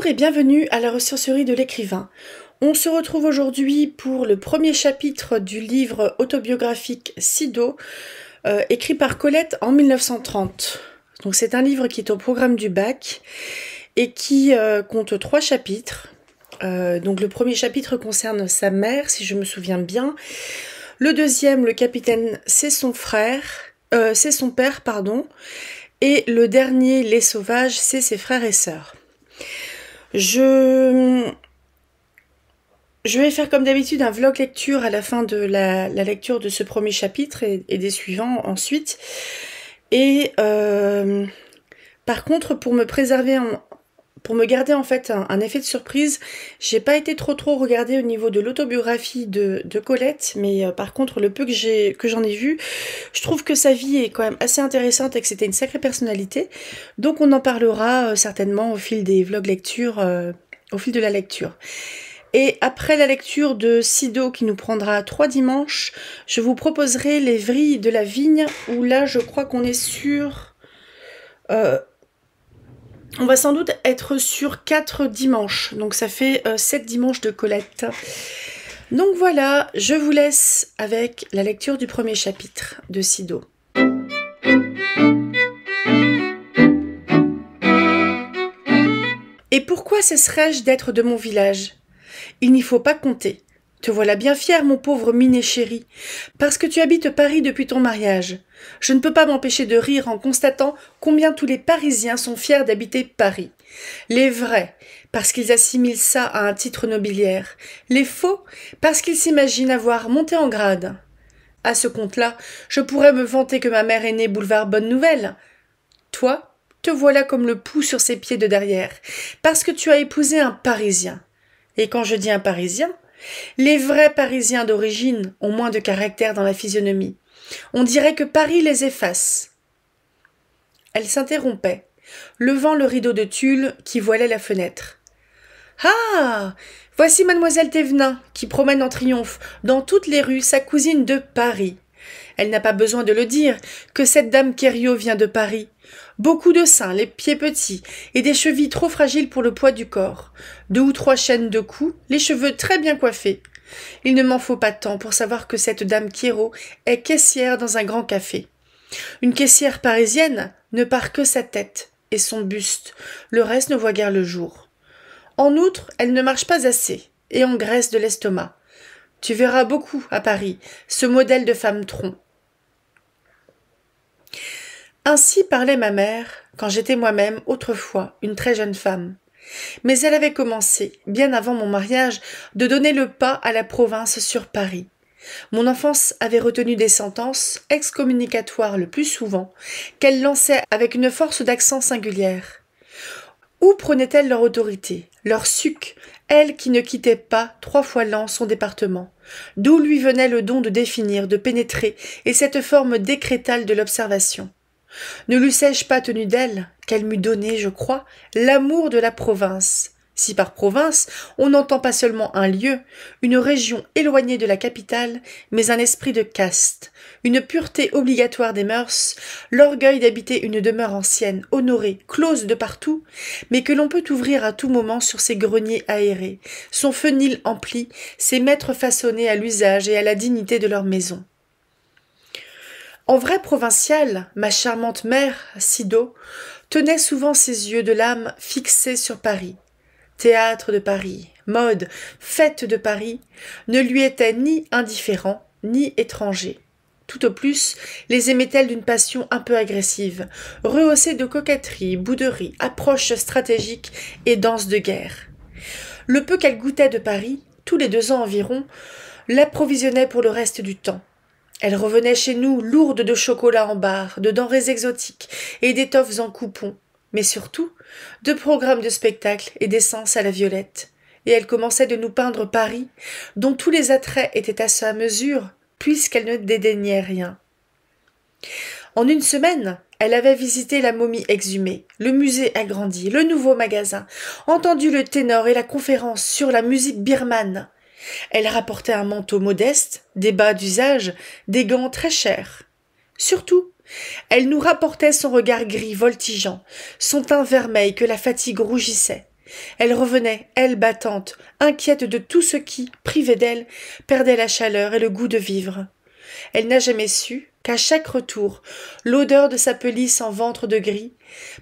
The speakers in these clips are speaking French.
et bienvenue à la ressourcerie de l'écrivain. On se retrouve aujourd'hui pour le premier chapitre du livre autobiographique Sido, écrit par Colette en 1930. Donc c'est un livre qui est au programme du bac et qui compte 3 chapitres. Donc le premier chapitre concerne sa mère, si je me souviens bien. Le deuxième, le capitaine, c'est son père, pardon. Et le dernier, les sauvages, c'est ses frères et sœurs. Je vais faire comme d'habitude un vlog lecture à la fin de la lecture de ce premier chapitre et des suivants ensuite. Et par contre, pour me garder en fait un effet de surprise, j'ai pas été trop regardée au niveau de l'autobiographie de Colette, mais par contre le peu que j'en ai vu, je trouve que sa vie est quand même assez intéressante et que c'était une sacrée personnalité. Donc on en parlera certainement au fil des vlogs lecture, au fil de la lecture. Et après la lecture de Sido qui nous prendra 3 dimanches, je vous proposerai les vrilles de la vigne, où là je crois qu'on est sur... on va sans doute être sur 4 dimanches, donc ça fait 7 dimanches de Colette. Donc voilà, je vous laisse avec la lecture du premier chapitre de Sido. Et pourquoi cesserais-je d'être de mon village ? Il n'y faut pas compter. Te voilà bien fier, mon pauvre minet chéri, parce que tu habites Paris depuis ton mariage. Je ne peux pas m'empêcher de rire en constatant combien tous les Parisiens sont fiers d'habiter Paris. Les vrais, parce qu'ils assimilent ça à un titre nobiliaire. Les faux, parce qu'ils s'imaginent avoir monté en grade. À ce compte-là, je pourrais me vanter que ma mère est née boulevard Bonne Nouvelle. Toi, te voilà comme le pou sur ses pieds de derrière, parce que tu as épousé un Parisien. Et quand je dis un Parisien, les vrais Parisiens d'origine ont moins de caractère dans la physionomie. On dirait que Paris les efface. Elle s'interrompait, levant le rideau de tulle qui voilait la fenêtre. « Ah, voici mademoiselle Thévenin, qui promène en triomphe dans toutes les rues sa cousine de Paris. Elle n'a pas besoin de le dire que cette dame Kériot vient de Paris. Beaucoup de seins, les pieds petits, et des chevilles trop fragiles pour le poids du corps. 2 ou 3 chaînes de cou, les cheveux très bien coiffés. Il ne m'en faut pas tant pour savoir que cette dame Kériot est caissière dans un grand café. Une caissière parisienne ne part que sa tête et son buste, le reste ne voit guère le jour. En outre, elle ne marche pas assez, et engraisse de l'estomac. Tu verras beaucoup, à Paris, ce modèle de femme tronc. Ainsi parlait ma mère, quand j'étais moi-même, autrefois, une très jeune femme. Mais elle avait commencé, bien avant mon mariage, de donner le pas à la province sur Paris. Mon enfance avait retenu des sentences, excommunicatoires le plus souvent, qu'elle lançait avec une force d'accent singulière. Où prenaient-elles leur autorité, leur suc, elle qui ne quittait pas 3 fois l'an son département? D'où lui venait le don de définir, de pénétrer, et cette forme décrétale de l'observation? Ne l'eussé-je pas tenu d'elle, qu'elle m'eût donné, je crois, l'amour de la province? Si par province, on n'entend pas seulement un lieu, une région éloignée de la capitale, mais un esprit de caste, une pureté obligatoire des mœurs, l'orgueil d'habiter une demeure ancienne, honorée, close de partout, mais que l'on peut ouvrir à tout moment sur ses greniers aérés, son fenil empli, ses maîtres façonnés à l'usage et à la dignité de leur maison. En vraie provinciale, ma charmante mère, Sido, tenait souvent ses yeux de l'âme fixés sur Paris. Théâtre de Paris, mode, fête de Paris, ne lui étaient ni indifférents, ni étrangers. Tout au plus, les aimait-elle d'une passion un peu agressive, rehaussée de coquetterie, bouderie, approche stratégique et danse de guerre. Le peu qu'elle goûtait de Paris, tous les 2 ans environ, l'approvisionnait pour le reste du temps. Elle revenait chez nous lourde de chocolat en barre, de denrées exotiques et d'étoffes en coupons, mais surtout de programmes de spectacles et d'essence à la violette. Et elle commençait de nous peindre Paris, dont tous les attraits étaient à sa mesure, puisqu'elle ne dédaignait rien. En 1 semaine, elle avait visité la momie exhumée, le musée agrandi, le nouveau magasin, entendu le ténor et la conférence sur la musique birmane. Elle rapportait un manteau modeste, des bas d'usage, des gants très chers. Surtout, elle nous rapportait son regard gris voltigeant, son teint vermeil que la fatigue rougissait, Elle revenait, elle battante, inquiète de tout ce qui, privé d'elle, perdait la chaleur et le goût de vivre. Elle n'a jamais su qu'à chaque retour, l'odeur de sa pelisse en ventre de gris,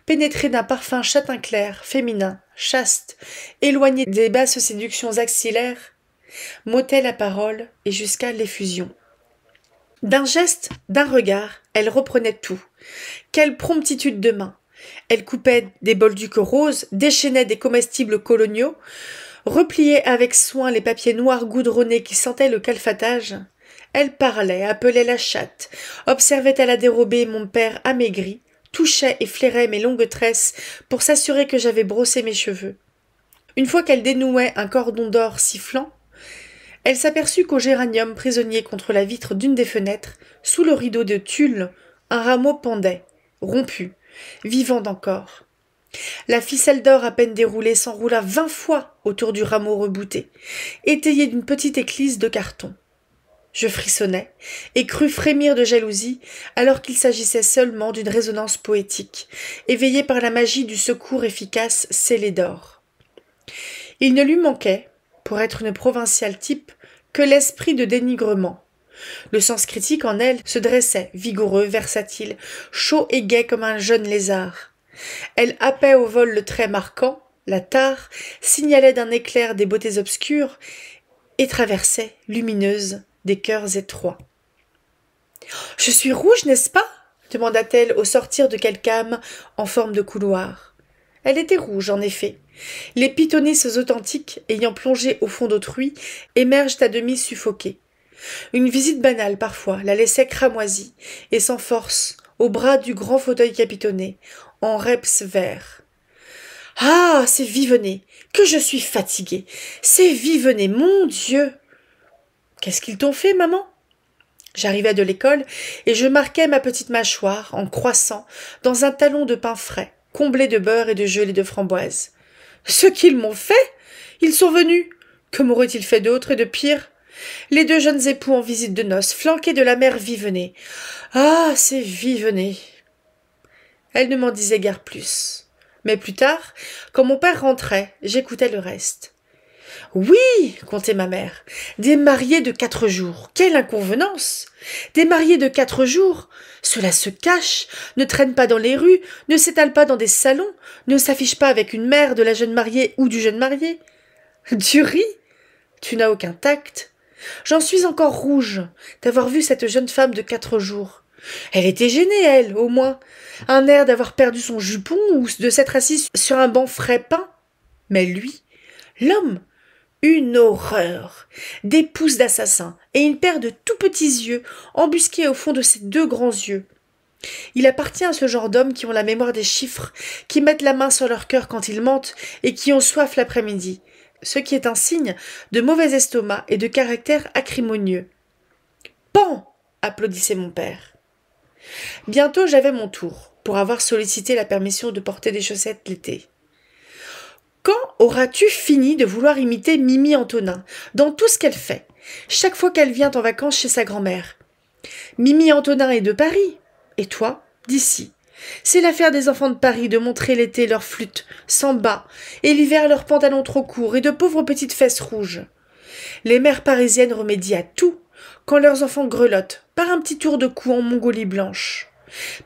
pénétrée d'un parfum châtain clair, féminin, chaste, éloigné des basses séductions axillaires, m'ôtait la parole et jusqu'à l'effusion. D'un geste, d'un regard, elle reprenait tout. Quelle promptitude de main! Elle coupait des bolducs roses, déchaînait des comestibles coloniaux, repliait avec soin les papiers noirs goudronnés qui sentaient le calfatage. Elle parlait, appelait la chatte, observait à la dérobée mon père amaigri, touchait et flairait mes longues tresses pour s'assurer que j'avais brossé mes cheveux. Une fois qu'elle dénouait un cordon d'or sifflant, elle s'aperçut qu'au géranium prisonnier contre la vitre d'une des fenêtres, sous le rideau de tulle, un rameau pendait, rompu, vivant encore. La ficelle d'or à peine déroulée s'enroula 20 fois autour du rameau rebouté, étayé d'une petite éclisse de carton. Je frissonnais et crus frémir de jalousie alors qu'il s'agissait seulement d'une résonance poétique, éveillée par la magie du secours efficace scellé d'or. Il ne lui manquait, pour être une provinciale type, que l'esprit de dénigrement. Le sens critique en elle se dressait, vigoureux, versatile, chaud et gai comme un jeune lézard. Elle happait au vol le trait marquant, la tare, signalait d'un éclair des beautés obscures et traversait, lumineuse, des cœurs étroits. « Je suis rouge, n'est-ce pas ?» demanda-t-elle au sortir de quelque âme en forme de couloir. Elle était rouge, en effet. Les pythonisses authentiques, ayant plongé au fond d'autrui, émergent à demi suffoquées. Une visite banale, parfois, la laissait cramoisie, et sans force, au bras du grand fauteuil capitonné, en reps vert. « Ah, c'est Viveney, que je suis fatiguée. C'est Viveney, mon Dieu !»« Qu'est-ce qu'ils t'ont fait, maman ?» J'arrivais de l'école, et je marquais ma petite mâchoire, en croissant, dans un talon de pain frais, comblé de beurre et de gelée de framboise. « Ce qu'ils m'ont fait ! Ils sont venus. Que m'auraient-ils fait d'autre et de pire ? Les deux jeunes époux en visite de noces, flanqués de la mère Viveney. Ah, c'est Viveney !» Elle ne m'en disait guère plus. Mais plus tard, quand mon père rentrait, j'écoutais le reste. « Oui, contait ma mère, des mariés de 4 jours. Quelle inconvenance! Des mariés de 4 jours. Cela se cache, ne traîne pas dans les rues, ne s'étale pas dans des salons, ne s'affiche pas avec une mère de la jeune mariée ou du jeune marié. Tu ris? Tu n'as aucun tact. J'en suis encore rouge d'avoir vu cette jeune femme de 4 jours. Elle était gênée, elle, au moins. Un air d'avoir perdu son jupon ou de s'être assise sur un banc frais peint. Mais lui, l'homme, une horreur. Des pouces d'assassin et une paire de tout petits yeux embusqués au fond de ses 2 grands yeux. Il appartient à ce genre d'hommes qui ont la mémoire des chiffres, qui mettent la main sur leur cœur quand ils mentent et qui ont soif l'après-midi, ce qui est un signe de mauvais estomac et de caractère acrimonieux. « Pan !» applaudissait mon père. Bientôt j'avais mon tour, pour avoir sollicité la permission de porter des chaussettes l'été. « Quand auras-tu fini de vouloir imiter Mimi Antonin, dans tout ce qu'elle fait, chaque fois qu'elle vient en vacances chez sa grand-mère? Mimi Antonin est de Paris, et toi, d'ici. C'est l'affaire des enfants de Paris de montrer l'été leur flûte, sans bas, et l'hiver leurs pantalons trop courts et de pauvres petites fesses rouges. Les mères parisiennes remédient à tout, quand leurs enfants grelottent, par un petit tour de cou en Mongolie blanche.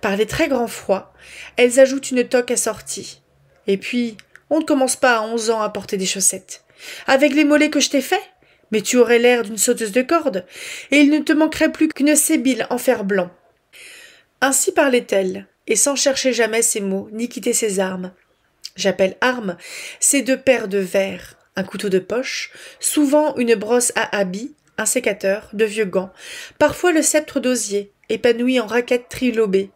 Par les très grands froids, elles ajoutent une toque assortie. Et puis, on ne commence pas à 11 ans à porter des chaussettes. Avec les mollets que je t'ai faits, mais tu aurais l'air d'une sauteuse de corde, et il ne te manquerait plus qu'une sébile en fer blanc. » Ainsi parlait-elle, et sans chercher jamais ses mots, ni quitter ses armes. J'appelle armes ces 2 paires de verres, un couteau de poche, souvent une brosse à habits, un sécateur, de vieux gants, parfois le sceptre d'osier, épanoui en raquette trilobée,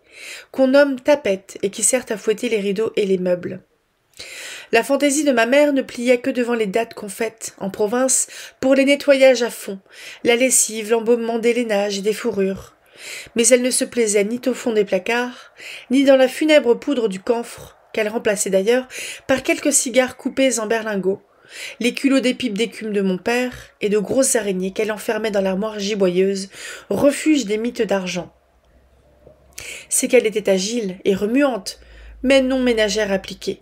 qu'on nomme tapette et qui sert à fouetter les rideaux et les meubles. La fantaisie de ma mère ne pliait que devant les dattes qu'on fête, en province, pour les nettoyages à fond, la lessive, l'embaumement des lainages et des fourrures. Mais elle ne se plaisait ni au fond des placards, ni dans la funèbre poudre du camphre, qu'elle remplaçait d'ailleurs par quelques cigares coupés en berlingot, les culots des pipes d'écume de mon père et de grosses araignées qu'elle enfermait dans l'armoire giboyeuse, refuge des mythes d'argent. C'est qu'elle était agile et remuante, mais non ménagère appliquée.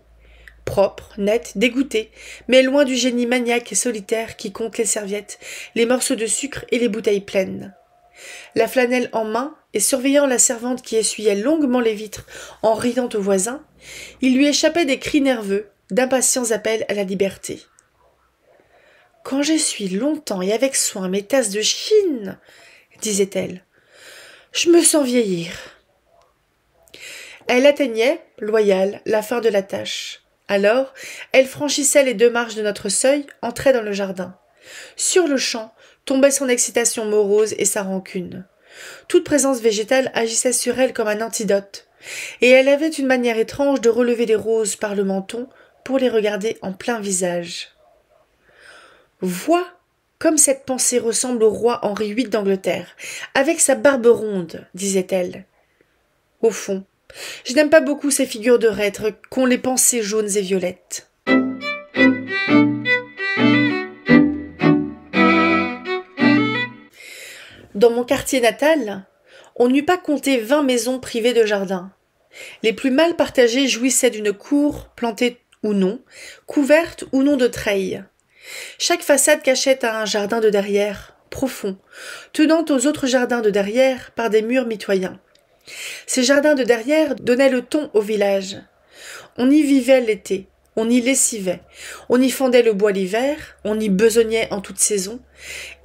Propre, net, dégoûté, mais loin du génie maniaque et solitaire qui compte les serviettes, les morceaux de sucre et les bouteilles pleines. La flanelle en main, et surveillant la servante qui essuyait longuement les vitres en riant aux voisins, il lui échappait des cris nerveux, d'impatients appels à la liberté. « Quand j'essuie longtemps et avec soin mes tasses de Chine, disait-elle, je me sens vieillir. » Elle atteignait, loyale, la fin de la tâche. Alors, elle franchissait les 2 marches de notre seuil, entrait dans le jardin. Sur-le-champ, tombait son excitation morose et sa rancune. Toute présence végétale agissait sur elle comme un antidote, et elle avait une manière étrange de relever les roses par le menton pour les regarder en plein visage. « Vois comme cette pensée ressemble au roi Henri VIII d'Angleterre, avec sa barbe ronde, disait-elle. Au fond, je n'aime pas beaucoup ces figures de reîtres qu'ont les pensées jaunes et violettes. Dans mon quartier natal, on n'eût pas compté 20 maisons privées de jardin. Les plus mal partagées jouissaient d'une cour, plantée ou non, couverte ou non de treilles. Chaque façade cachait un jardin de derrière, profond, tenant aux autres jardins de derrière par des murs mitoyens. Ces jardins de derrière donnaient le ton au village. On y vivait l'été, on y lessivait, on y fendait le bois l'hiver, on y besognait en toute saison,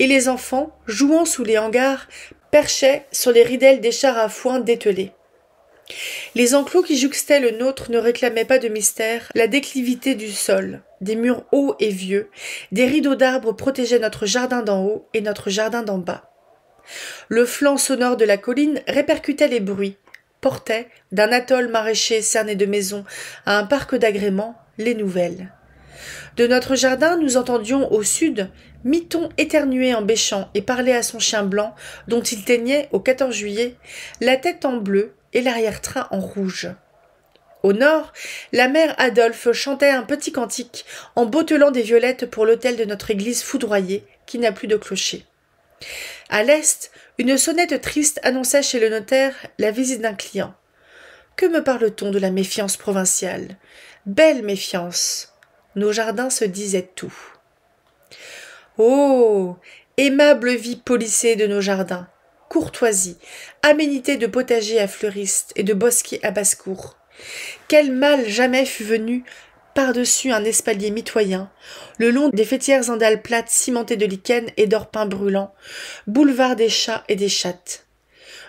et les enfants, jouant sous les hangars, perchaient sur les ridelles des chars à foin dételés. Les enclos qui jouxtaient le nôtre ne réclamaient pas de mystère la déclivité du sol, des murs hauts et vieux, des rideaux d'arbres protégeaient notre jardin d'en haut et notre jardin d'en bas. Le flanc sonore de la colline répercutait les bruits, portait, d'un atoll maraîcher cerné de maisons à un parc d'agréments, les nouvelles. De notre jardin, nous entendions au sud Miton éternuer en bêchant et parler à son chien blanc, dont il teignait, au 14 juillet, la tête en bleu et l'arrière-train en rouge. Au nord, la mère Adolphe chantait un petit cantique en botelant des violettes pour l'autel de notre église foudroyée, qui n'a plus de clocher. À l'est, une sonnette triste annonçait chez le notaire la visite d'un client. Que me parle-t-on de la méfiance provinciale? Belle méfiance! Nos jardins se disaient tout. Oh! Aimable vie polissée de nos jardins! Courtoisie, aménité de potager à fleuristes et de bosquets à basse-cour. Quel mal jamais fut venu par-dessus un espalier mitoyen, le long des faîtières en dalles plates cimentées de lichen et d'or peint brûlant, boulevard des chats et des chattes.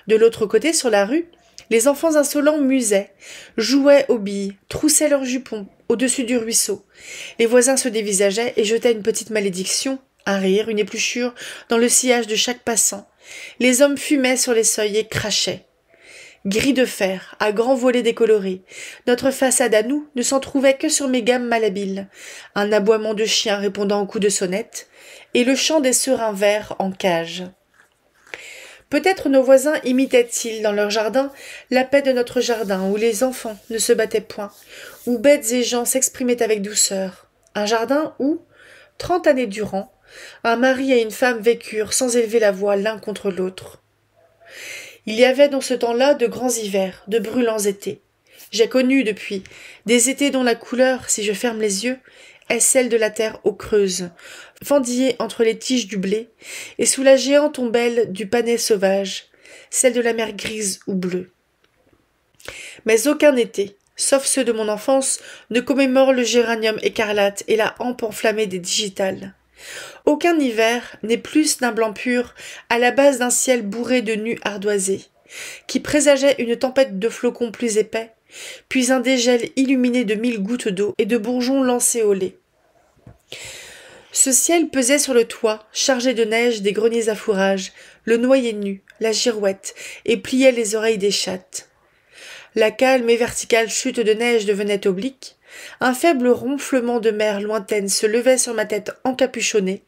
De l'autre côté, sur la rue, les enfants insolents musaient, jouaient aux billes, troussaient leurs jupons au-dessus du ruisseau. Les voisins se dévisageaient et jetaient une petite malédiction, un rire, une épluchure dans le sillage de chaque passant. Les hommes fumaient sur les seuils et crachaient. Gris de fer, à grands volets décolorés, notre façade à nous ne s'en trouvait que sur mes gammes malhabiles, un aboiement de chien répondant aux coups de sonnette, et le chant des serins verts en cage. Peut-être nos voisins imitaient-ils dans leur jardin la paix de notre jardin, où les enfants ne se battaient point, où bêtes et gens s'exprimaient avec douceur. Un jardin où, 30 années durant, un mari et une femme vécurent sans élever la voix l'un contre l'autre. Il y avait dans ce temps-là de grands hivers, de brûlants étés. J'ai connu depuis des étés dont la couleur, si je ferme les yeux, est celle de la terre eau creuse, fendillée entre les tiges du blé, et sous la géante ombelle du panais sauvage, celle de la mer grise ou bleue. Mais aucun été, sauf ceux de mon enfance, ne commémore le géranium écarlate et la hampe enflammée des digitales. Aucun hiver n'est plus d'un blanc pur à la base d'un ciel bourré de nues ardoisées, qui présageait une tempête de flocons plus épais, puis un dégel illuminé de 1000 gouttes d'eau et de bourgeons lancés au lait. Ce ciel pesait sur le toit, chargé de neige des greniers à fourrage, le noyer nu, la girouette, et pliait les oreilles des chattes. La calme et verticale chute de neige devenait oblique, un faible ronflement de mer lointaine se levait sur ma tête encapuchonnée,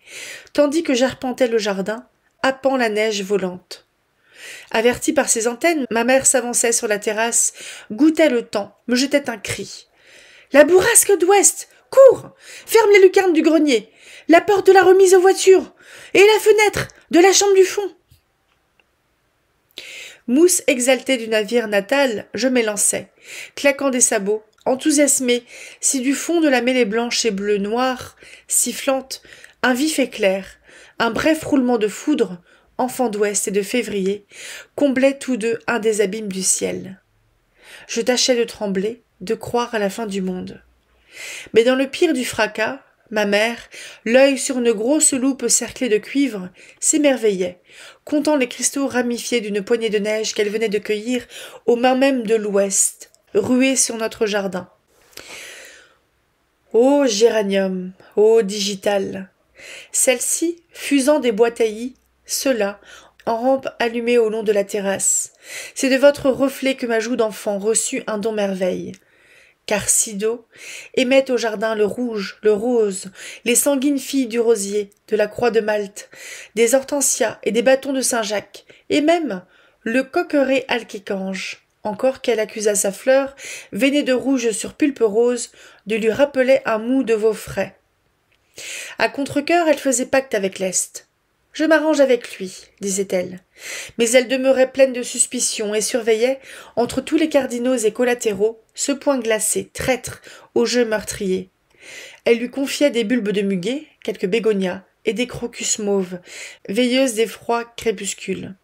tandis que j'arpentais le jardin, happant la neige volante. Avertie par ses antennes, ma mère s'avançait sur la terrasse, goûtait le temps, me jetait un cri. « La bourrasque d'ouest! Cours! Ferme les lucarnes du grenier! La porte de la remise aux voitures! Et la fenêtre de la chambre du fond! » Mousse exaltée du navire natal, je m'élançai, claquant des sabots, enthousiasmé, si du fond de la mêlée blanche et bleue noire, sifflante, un vif éclair, un bref roulement de foudre, enfants d'Ouest et de février, comblaient tous deux un des abîmes du ciel. Je tâchais de trembler, de croire à la fin du monde. Mais dans le pire du fracas, ma mère, l'œil sur une grosse loupe cerclée de cuivre, s'émerveillait, comptant les cristaux ramifiés d'une poignée de neige qu'elle venait de cueillir aux mains même de l'Ouest, ruée sur notre jardin. Ô géranium, ô digital! Celle-ci, fusant des bois taillis, ceux-là, en rampe allumée au long de la terrasse. C'est de votre reflet que ma joue d'enfant reçut un don merveille. Car Sido émet au jardin le rouge, le rose, les sanguines filles du rosier, de la croix de Malte, des hortensias et des bâtons de Saint-Jacques, et même le coqueret alquicange, encore qu'elle accusât sa fleur, veinée de rouge sur pulpe rose, de lui rappeler un mou de veau frais. À contre-cœur, elle faisait pacte avec l'Est. « Je m'arrange avec lui, disait-elle. Mais elle demeurait pleine de suspicions et surveillait, entre tous les cardinaux et collatéraux, ce point glacé, traître, au jeu meurtrier. Elle lui confiait des bulbes de muguet, quelques bégonias et des crocus mauves, veilleuses des froids crépuscules.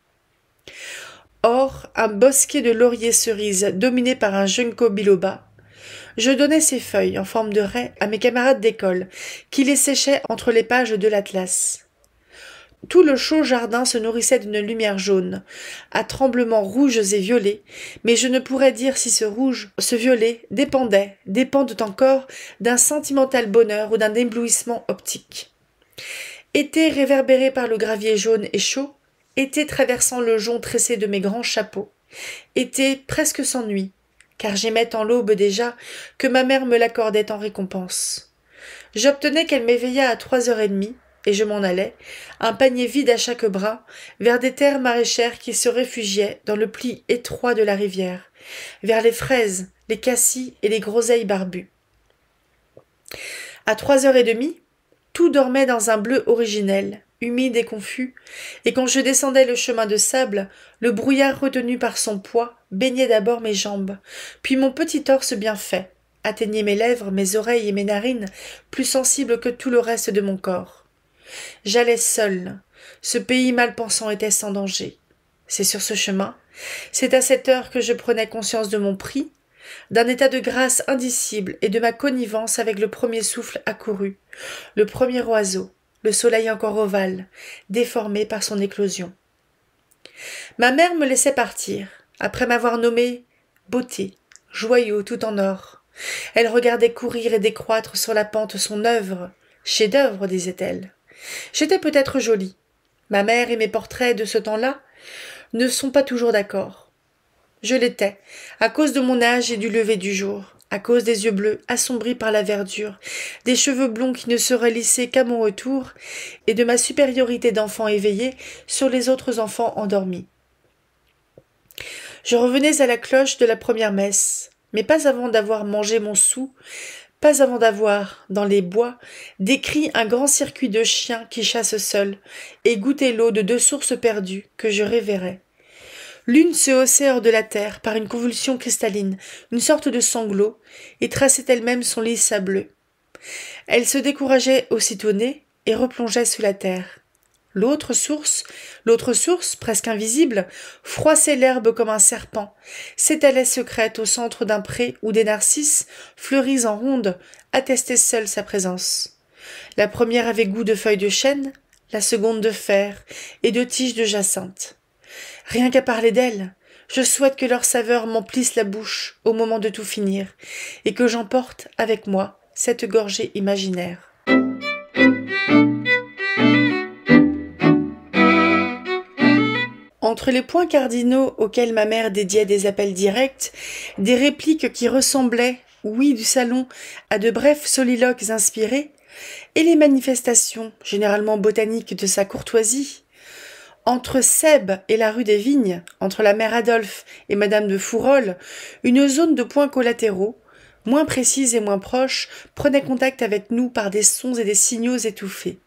Or, un bosquet de lauriers cerises dominé par un ginkgo biloba, je donnais ces feuilles en forme de raie à mes camarades d'école, qui les séchaient entre les pages de l'Atlas. Tout le chaud jardin se nourrissait d'une lumière jaune, à tremblements rouges et violets, mais je ne pourrais dire si ce rouge, ce violet, dépendent encore d'un sentimental bonheur ou d'un éblouissement optique. Été réverbéré par le gravier jaune et chaud, été traversant le jonc tressé de mes grands chapeaux, été presque sans nuit, car j'aimais tant l'aube déjà que ma mère me l'accordait en récompense. J'obtenais qu'elle m'éveillât à 3h30, et je m'en allais, un panier vide à chaque bras, vers des terres maraîchères qui se réfugiaient dans le pli étroit de la rivière, vers les fraises, les cassis et les groseilles barbues. À 3h30, tout dormait dans un bleu originel, humide et confus, et quand je descendais le chemin de sable, le brouillard retenu par son poids baignait d'abord mes jambes, puis mon petit torse bien fait, atteignait mes lèvres, mes oreilles et mes narines, plus sensibles que tout le reste de mon corps. J'allais seul. Ce pays mal pensant était sans danger. C'est sur ce chemin, c'est à cette heure que je prenais conscience de mon prix, d'un état de grâce indicible et de ma connivence avec le premier souffle accouru, le premier oiseau, le soleil encore ovale, déformé par son éclosion. Ma mère me laissait partir, après m'avoir nommé beauté, joyau tout en or. Elle regardait courir et décroître sur la pente son œuvre, chef-d'œuvre, disait-elle. J'étais peut-être jolie. Ma mère et mes portraits de ce temps-là ne sont pas toujours d'accord. Je l'étais, à cause de mon âge et du lever du jour, à cause des yeux bleus assombris par la verdure, des cheveux blonds qui ne seraient lissés qu'à mon retour, et de ma supériorité d'enfant éveillé sur les autres enfants endormis. Je revenais à la cloche de la première messe, mais pas avant d'avoir mangé mon sou, pas avant d'avoir, dans les bois, décrit un grand circuit de chiens qui chassent seuls, et goûté l'eau de 2 sources perdues que je révérais. L'une se haussait hors de la terre par une convulsion cristalline, une sorte de sanglot, et traçait elle-même son lit sableux. Elle se décourageait aussitôt née et replongeait sous la terre. L'autre source, presque invisible, froissait l'herbe comme un serpent, s'étalait secrète au centre d'un pré où des narcisses, fleuris en ronde, attestaient seuls sa présence. La première avait goût de feuilles de chêne, la seconde de fer et de tiges de jacinthe. Rien qu'à parler d'elles, je souhaite que leur saveur m'emplisse la bouche au moment de tout finir, et que j'emporte avec moi cette gorgée imaginaire. Entre les points cardinaux auxquels ma mère dédiait des appels directs, des répliques qui ressemblaient, oui du salon, à de brefs soliloques inspirés, et les manifestations, généralement botaniques de sa courtoisie, entre Sèbe et la rue des Vignes, entre la mère Adolphe et madame de Fourolle, une zone de points collatéraux, moins précise et moins proche, prenait contact avec nous par des sons et des signaux étouffés.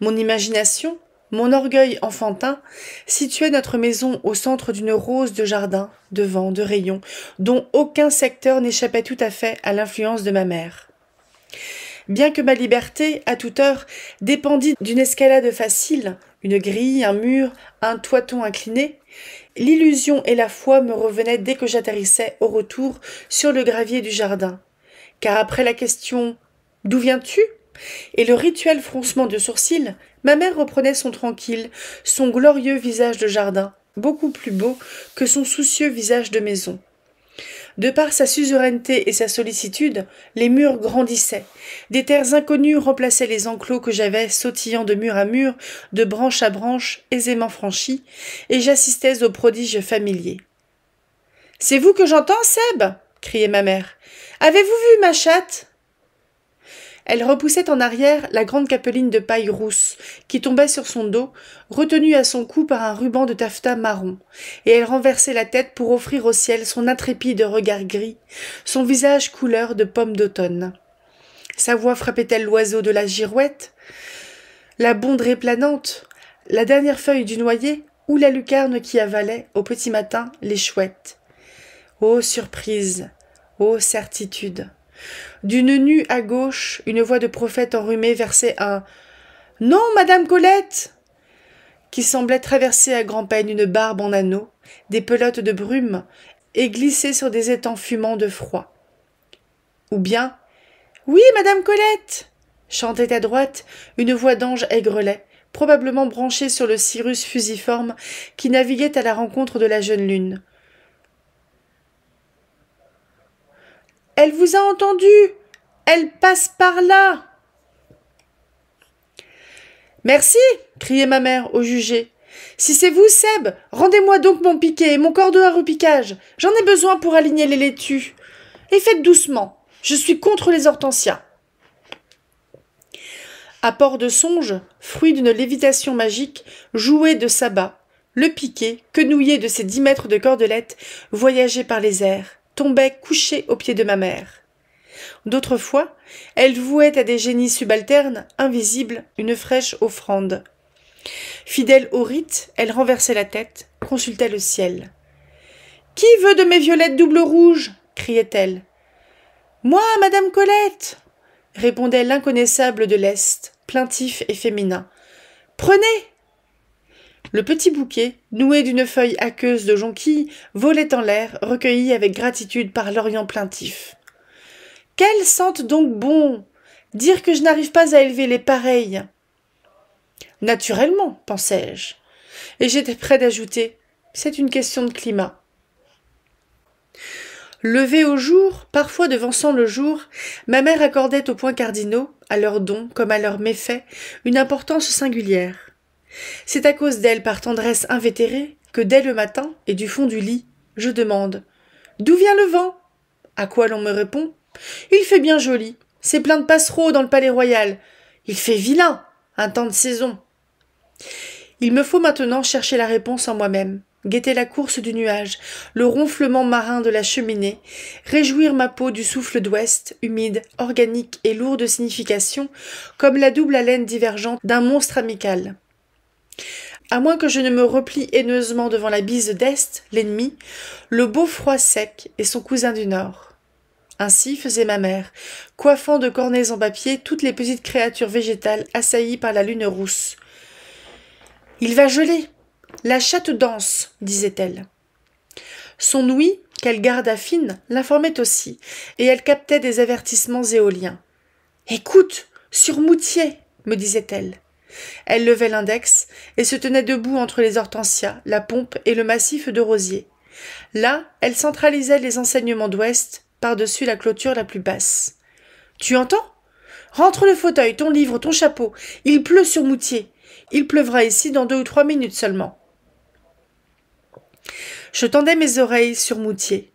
Mon imagination, mon orgueil enfantin, situait notre maison au centre d'une rose de jardin, de vent, de rayons, dont aucun secteur n'échappait tout à fait à l'influence de ma mère. Bien que ma liberté, à toute heure, dépendît d'une escalade facile, une grille, un mur, un toiton incliné, l'illusion et la foi me revenaient dès que j'atterrissais au retour sur le gravier du jardin. Car après la question « D'où viens-tu » et le rituel froncement de sourcils, ma mère reprenait son tranquille, son glorieux visage de jardin, beaucoup plus beau que son soucieux visage de maison. De par sa suzeraineté et sa sollicitude, les murs grandissaient. Des terres inconnues remplaçaient les enclos que j'avais, sautillant de mur à mur, de branche à branche, aisément franchis, et j'assistais aux prodiges familiers. « C'est vous que j'entends, Seb » criait ma mère. « Avez-vous vu ma chatte ?» Elle repoussait en arrière la grande capeline de paille rousse, qui tombait sur son dos, retenue à son cou par un ruban de taffetas marron, et elle renversait la tête pour offrir au ciel son intrépide regard gris, son visage couleur de pomme d'automne. Sa voix frappait-elle l'oiseau de la girouette, la bondrée planante, la dernière feuille du noyer, ou la lucarne qui avalait, au petit matin, les chouettes. Ô surprise! Ô certitude! D'une nue à gauche, une voix de prophète enrhumé versait un « Non, Madame Colette !» qui semblait traverser à grand-peine une barbe en anneaux, des pelotes de brume, et glisser sur des étangs fumants de froid. Ou bien « Oui, Madame Colette !» chantait à droite une voix d'ange aigrelet, probablement branchée sur le cirrus fusiforme qui naviguait à la rencontre de la jeune lune. « Elle vous a entendu! Elle passe par là !» « Merci !» criait ma mère au jugé. « Si c'est vous, Seb, rendez-moi donc mon piquet et mon cordeau à repiquage. J'en ai besoin pour aligner les laitues. Et faites doucement, je suis contre les hortensias. » À port de songe, fruit d'une lévitation magique, joué de sabbat, le piquet, quenouillé de ses 10 mètres de cordelette, voyageait par les airs, tombait couché aux pieds de ma mère. D'autres fois, elle vouait à des génies subalternes, invisibles, une fraîche offrande. Fidèle au rite, elle renversait la tête, consultait le ciel. « Qui veut de mes violettes double rouge ?» criait-elle. « Moi, Madame Colette !» répondait l'inconnaissable de l'Est, plaintif et féminin. « Prenez !» Le petit bouquet, noué d'une feuille aqueuse de jonquille, volait en l'air, recueilli avec gratitude par l'Orient plaintif. « Qu'elles sentent donc bon! Dire que je n'arrive pas à élever les pareilles !» Naturellement, pensai-je, et j'étais près d'ajouter « c'est une question de climat ». Levée au jour, parfois devançant le jour, ma mère accordait aux points cardinaux, à leurs dons comme à leurs méfaits, une importance singulière. C'est à cause d'elle, par tendresse invétérée, que dès le matin, et du fond du lit, je demande « D'où vient le vent ?» À quoi l'on me répond « Il fait bien joli, c'est plein de passereaux dans le palais royal. Il fait vilain, un temps de saison. » Il me faut maintenant chercher la réponse en moi-même, guetter la course du nuage, le ronflement marin de la cheminée, réjouir ma peau du souffle d'ouest, humide, organique et lourd de signification, comme la double haleine divergente d'un monstre amical. À moins que je ne me replie haineusement devant la bise d'Est, l'ennemi, le beau froid sec est son cousin du Nord. Ainsi faisait ma mère, coiffant de cornets en papier toutes les petites créatures végétales assaillies par la lune rousse. « Il va geler. La chatte danse, » disait-elle. Son ouïe, qu'elle garda fine, l'informait aussi, et elle captait des avertissements éoliens. « Écoute, sur Moutier, » me disait-elle. Elle levait l'index et se tenait debout entre les hortensias, la pompe et le massif de rosiers. Là, elle centralisait les enseignements d'ouest par-dessus la clôture la plus basse. « Tu entends ? Rentre le fauteuil, ton livre, ton chapeau. Il pleut sur Moutier. Il pleuvra ici dans 2 ou 3 minutes seulement. » Je tendais mes oreilles sur Moutier.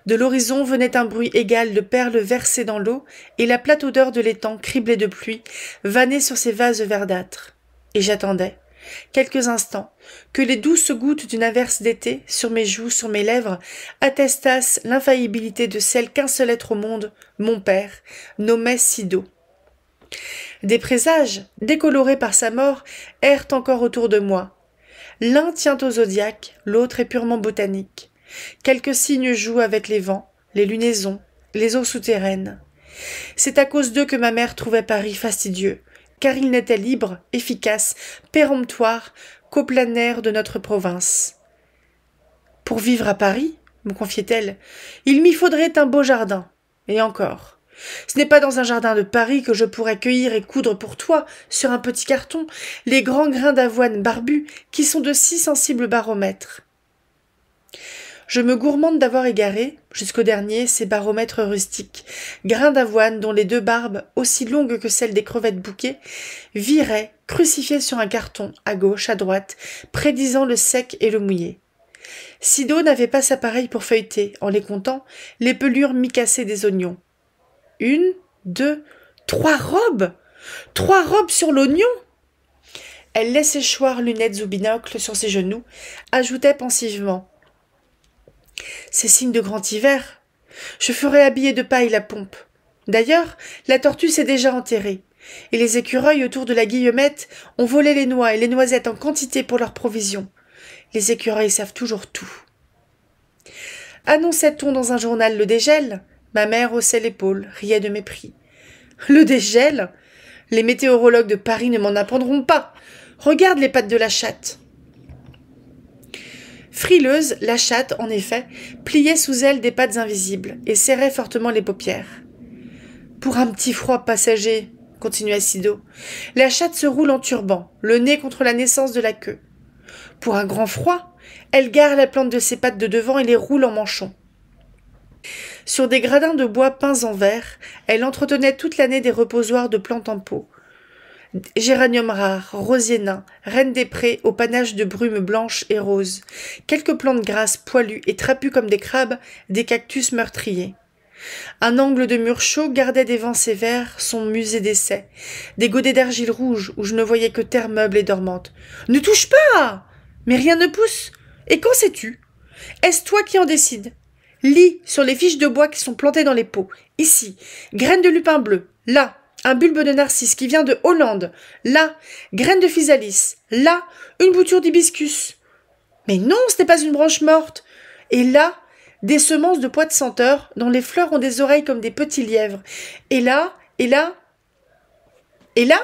De l'horizon venait un bruit égal de perles versées dans l'eau et la plate odeur de l'étang criblé de pluie vannait sur ses vases verdâtres. Et j'attendais, quelques instants, que les douces gouttes d'une averse d'été, sur mes joues, sur mes lèvres, attestassent l'infaillibilité de celle qu'un seul être au monde, mon père, nommait Sido. Des présages, décolorés par sa mort, errent encore autour de moi. L'un tient au zodiaque, l'autre est purement botanique. Quelques signes jouent avec les vents, les lunaisons, les eaux souterraines. C'est à cause d'eux que ma mère trouvait Paris fastidieux, car il n'était libre, efficace, péremptoire qu'au plein air de notre province. Pour vivre à Paris, me confiait-elle, il m'y faudrait un beau jardin. Et encore. Ce n'est pas dans un jardin de Paris que je pourrais cueillir et coudre pour toi, sur un petit carton, les grands grains d'avoine barbus qui sont de si sensibles baromètres. Je me gourmande d'avoir égaré, jusqu'au dernier, ces baromètres rustiques, grains d'avoine dont les deux barbes, aussi longues que celles des crevettes bouquets, viraient, crucifiées sur un carton, à gauche, à droite, prédisant le sec et le mouillé. Sido n'avait pas sa pareille pour feuilleter, en les comptant, les pelures mi-cassées des oignons. 1, 2, 3 robes! 3 robes sur l'oignon! Elle laissait choir lunettes ou binocles sur ses genoux, ajoutait pensivement. C'est signe de grand hiver. Je ferai habiller de paille la pompe. D'ailleurs, la tortue s'est déjà enterrée, et les écureuils autour de la Guillemette ont volé les noix et les noisettes en quantité pour leurs provisions. Les écureuils savent toujours tout. Annonçait-on dans un journal le dégel? Ma mère haussait l'épaule, riait de mépris. Le dégel? Les météorologues de Paris ne m'en apprendront pas. Regarde les pattes de la chatte. Frileuse, la chatte, en effet, pliait sous elle des pattes invisibles et serrait fortement les paupières. Pour un petit froid passager, continua Sido, la chatte se roule en turban, le nez contre la naissance de la queue. Pour un grand froid, elle gare la plante de ses pattes de devant et les roule en manchon. Sur des gradins de bois peints en vert, elle entretenait toute l'année des reposoirs de plantes en pot. Géranium rare, rosier nain, reine des prés au panache de brume blanche et rose, quelques plantes grasses poilues et trapues comme des crabes, des cactus meurtriers. Un angle de mur chaud gardait des vents sévères son musée d'essai, des godets d'argile rouge où je ne voyais que terre meuble et dormante. « Ne touche pas ! Mais rien ne pousse. Et quand sais-tu? Est-ce toi qui en décides? Lis sur les fiches de bois qui sont plantées dans les pots. Ici, graines de lupin bleu. Là, un bulbe de narcisse qui vient de Hollande. Là, graines de physalis. Là, une bouture d'hibiscus. Mais non, ce n'est pas une branche morte. Et là, des semences de pois de senteur dont les fleurs ont des oreilles comme des petits lièvres. Et là, et là, et là.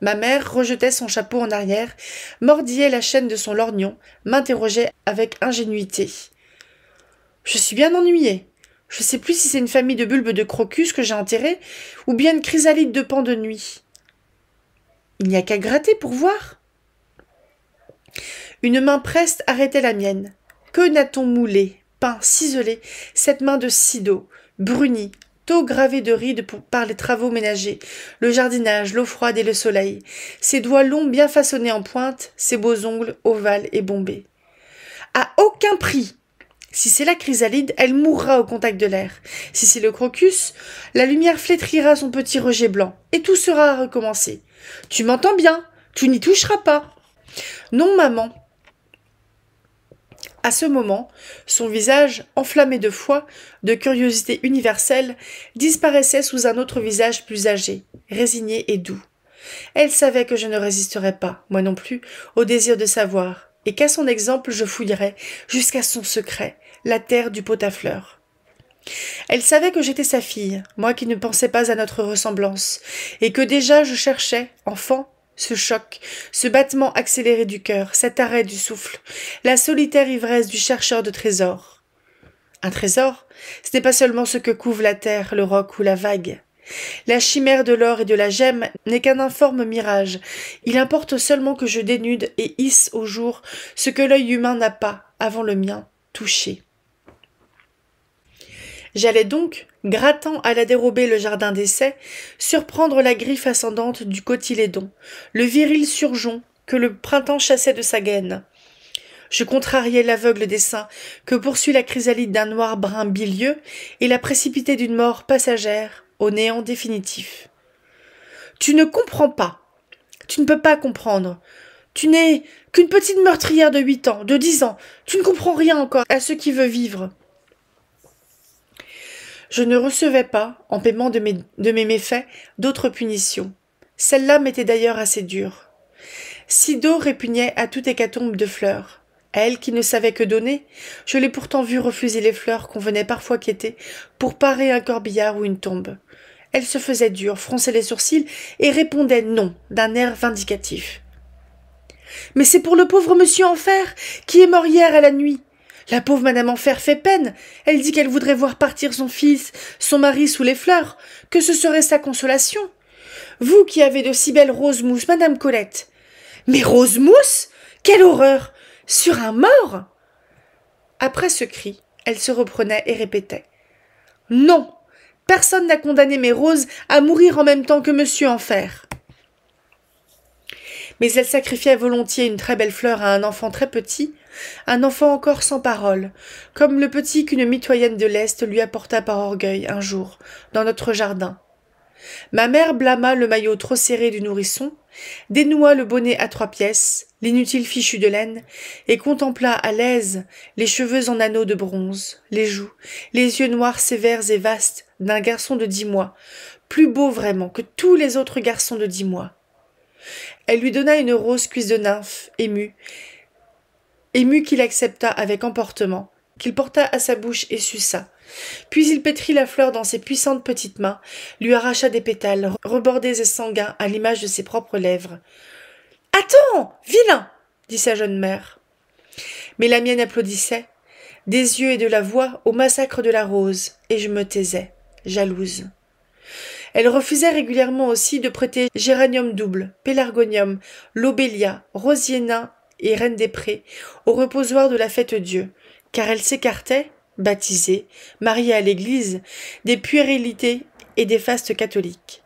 Ma mère rejetait son chapeau en arrière, mordillait la chaîne de son lorgnon, m'interrogeait avec ingénuité. Je suis bien ennuyée. Je ne sais plus si c'est une famille de bulbes de crocus que j'ai enterrés, ou bien une chrysalide de pan de nuit. Il n'y a qu'à gratter pour voir. Une main preste arrêtait la mienne. Que n'a-t-on moulé, peint, ciselé, cette main de Sido, brunie, tôt gravée de rides par les travaux ménagers, le jardinage, l'eau froide et le soleil, ses doigts longs bien façonnés en pointe, ses beaux ongles ovales et bombés. À aucun prix! Si c'est la chrysalide, elle mourra au contact de l'air. Si c'est le crocus, la lumière flétrira son petit rejet blanc, et tout sera à recommencer. Tu m'entends bien, tu n'y toucheras pas. Non, maman. À ce moment, son visage, enflammé de foi, de curiosité universelle, disparaissait sous un autre visage plus âgé, résigné et doux. Elle savait que je ne résisterais pas, moi non plus, au désir de savoir, et qu'à son exemple je fouillerais, jusqu'à son secret, la terre du pot à fleurs. Elle savait que j'étais sa fille, moi qui ne pensais pas à notre ressemblance, et que déjà je cherchais, enfant, ce choc, ce battement accéléré du cœur, cet arrêt du souffle, la solitaire ivresse du chercheur de trésors. Un trésor, ce n'est pas seulement ce que couvre la terre, le roc ou la vague. La chimère de l'or et de la gemme n'est qu'un informe mirage. Il importe seulement que je dénude et hisse au jour ce que l'œil humain n'a pas, avant le mien, touché. J'allais donc, grattant à la dérobée le jardin d'essai, surprendre la griffe ascendante du cotylédon, le viril surgeon que le printemps chassait de sa gaine. Je contrariais l'aveugle dessein que poursuit la chrysalide d'un noir brun bilieux et la précipiter d'une mort passagère au néant définitif. Tu ne comprends pas. Tu ne peux pas comprendre. Tu n'es qu'une petite meurtrière de 8 ans, de 10 ans. Tu ne comprends rien encore à ce qui veut vivre. Je ne recevais pas, en paiement de mes méfaits, d'autres punitions. Celle-là m'était d'ailleurs assez dure. Sido répugnait à toute hécatombe de fleurs. Elle, qui ne savait que donner, je l'ai pourtant vue refuser les fleurs qu'on venait parfois quêter pour parer un corbillard ou une tombe. Elle se faisait dure, fronçait les sourcils et répondait non d'un air vindicatif. « Mais c'est pour le pauvre monsieur Enfer, qui est mort hier à la nuit. La pauvre madame Enfer fait peine. Elle dit qu'elle voudrait voir partir son fils, son mari sous les fleurs, que ce serait sa consolation. Vous qui avez de si belles roses mousses, madame Colette. Mais rose mousse? Quelle horreur! Sur un mort! » Après ce cri, elle se reprenait et répétait. « Non! Personne n'a condamné mes roses à mourir en même temps que monsieur Enfer. » Mais elle sacrifiait volontiers une très belle fleur à un enfant très petit, un enfant encore sans parole, comme le petit qu'une mitoyenne de l'Est lui apporta par orgueil un jour, dans notre jardin. Ma mère blâma le maillot trop serré du nourrisson, dénoua le bonnet à 3 pièces, l'inutile fichu de laine, et contempla à l'aise les cheveux en anneaux de bronze, les joues, les yeux noirs sévères et vastes d'un garçon de 10 mois, plus beau vraiment que tous les autres garçons de 10 mois. Elle lui donna une rose cuisse de nymphe, émue qu'il accepta avec emportement, qu'il porta à sa bouche et suça. Puis il pétrit la fleur dans ses puissantes petites mains, lui arracha des pétales, rebordés et sanguins à l'image de ses propres lèvres. « Attends, vilain !» dit sa jeune mère. Mais la mienne applaudissait, des yeux et de la voix, au massacre de la rose, et je me taisais, jalouse. Elle refusait régulièrement aussi de prêter géranium double, pélargonium, lobélia, rosier nain et reine des prés au reposoir de la Fête-Dieu, car elle s'écartait, baptisée, mariée à l'église, des puérilités et des fastes catholiques.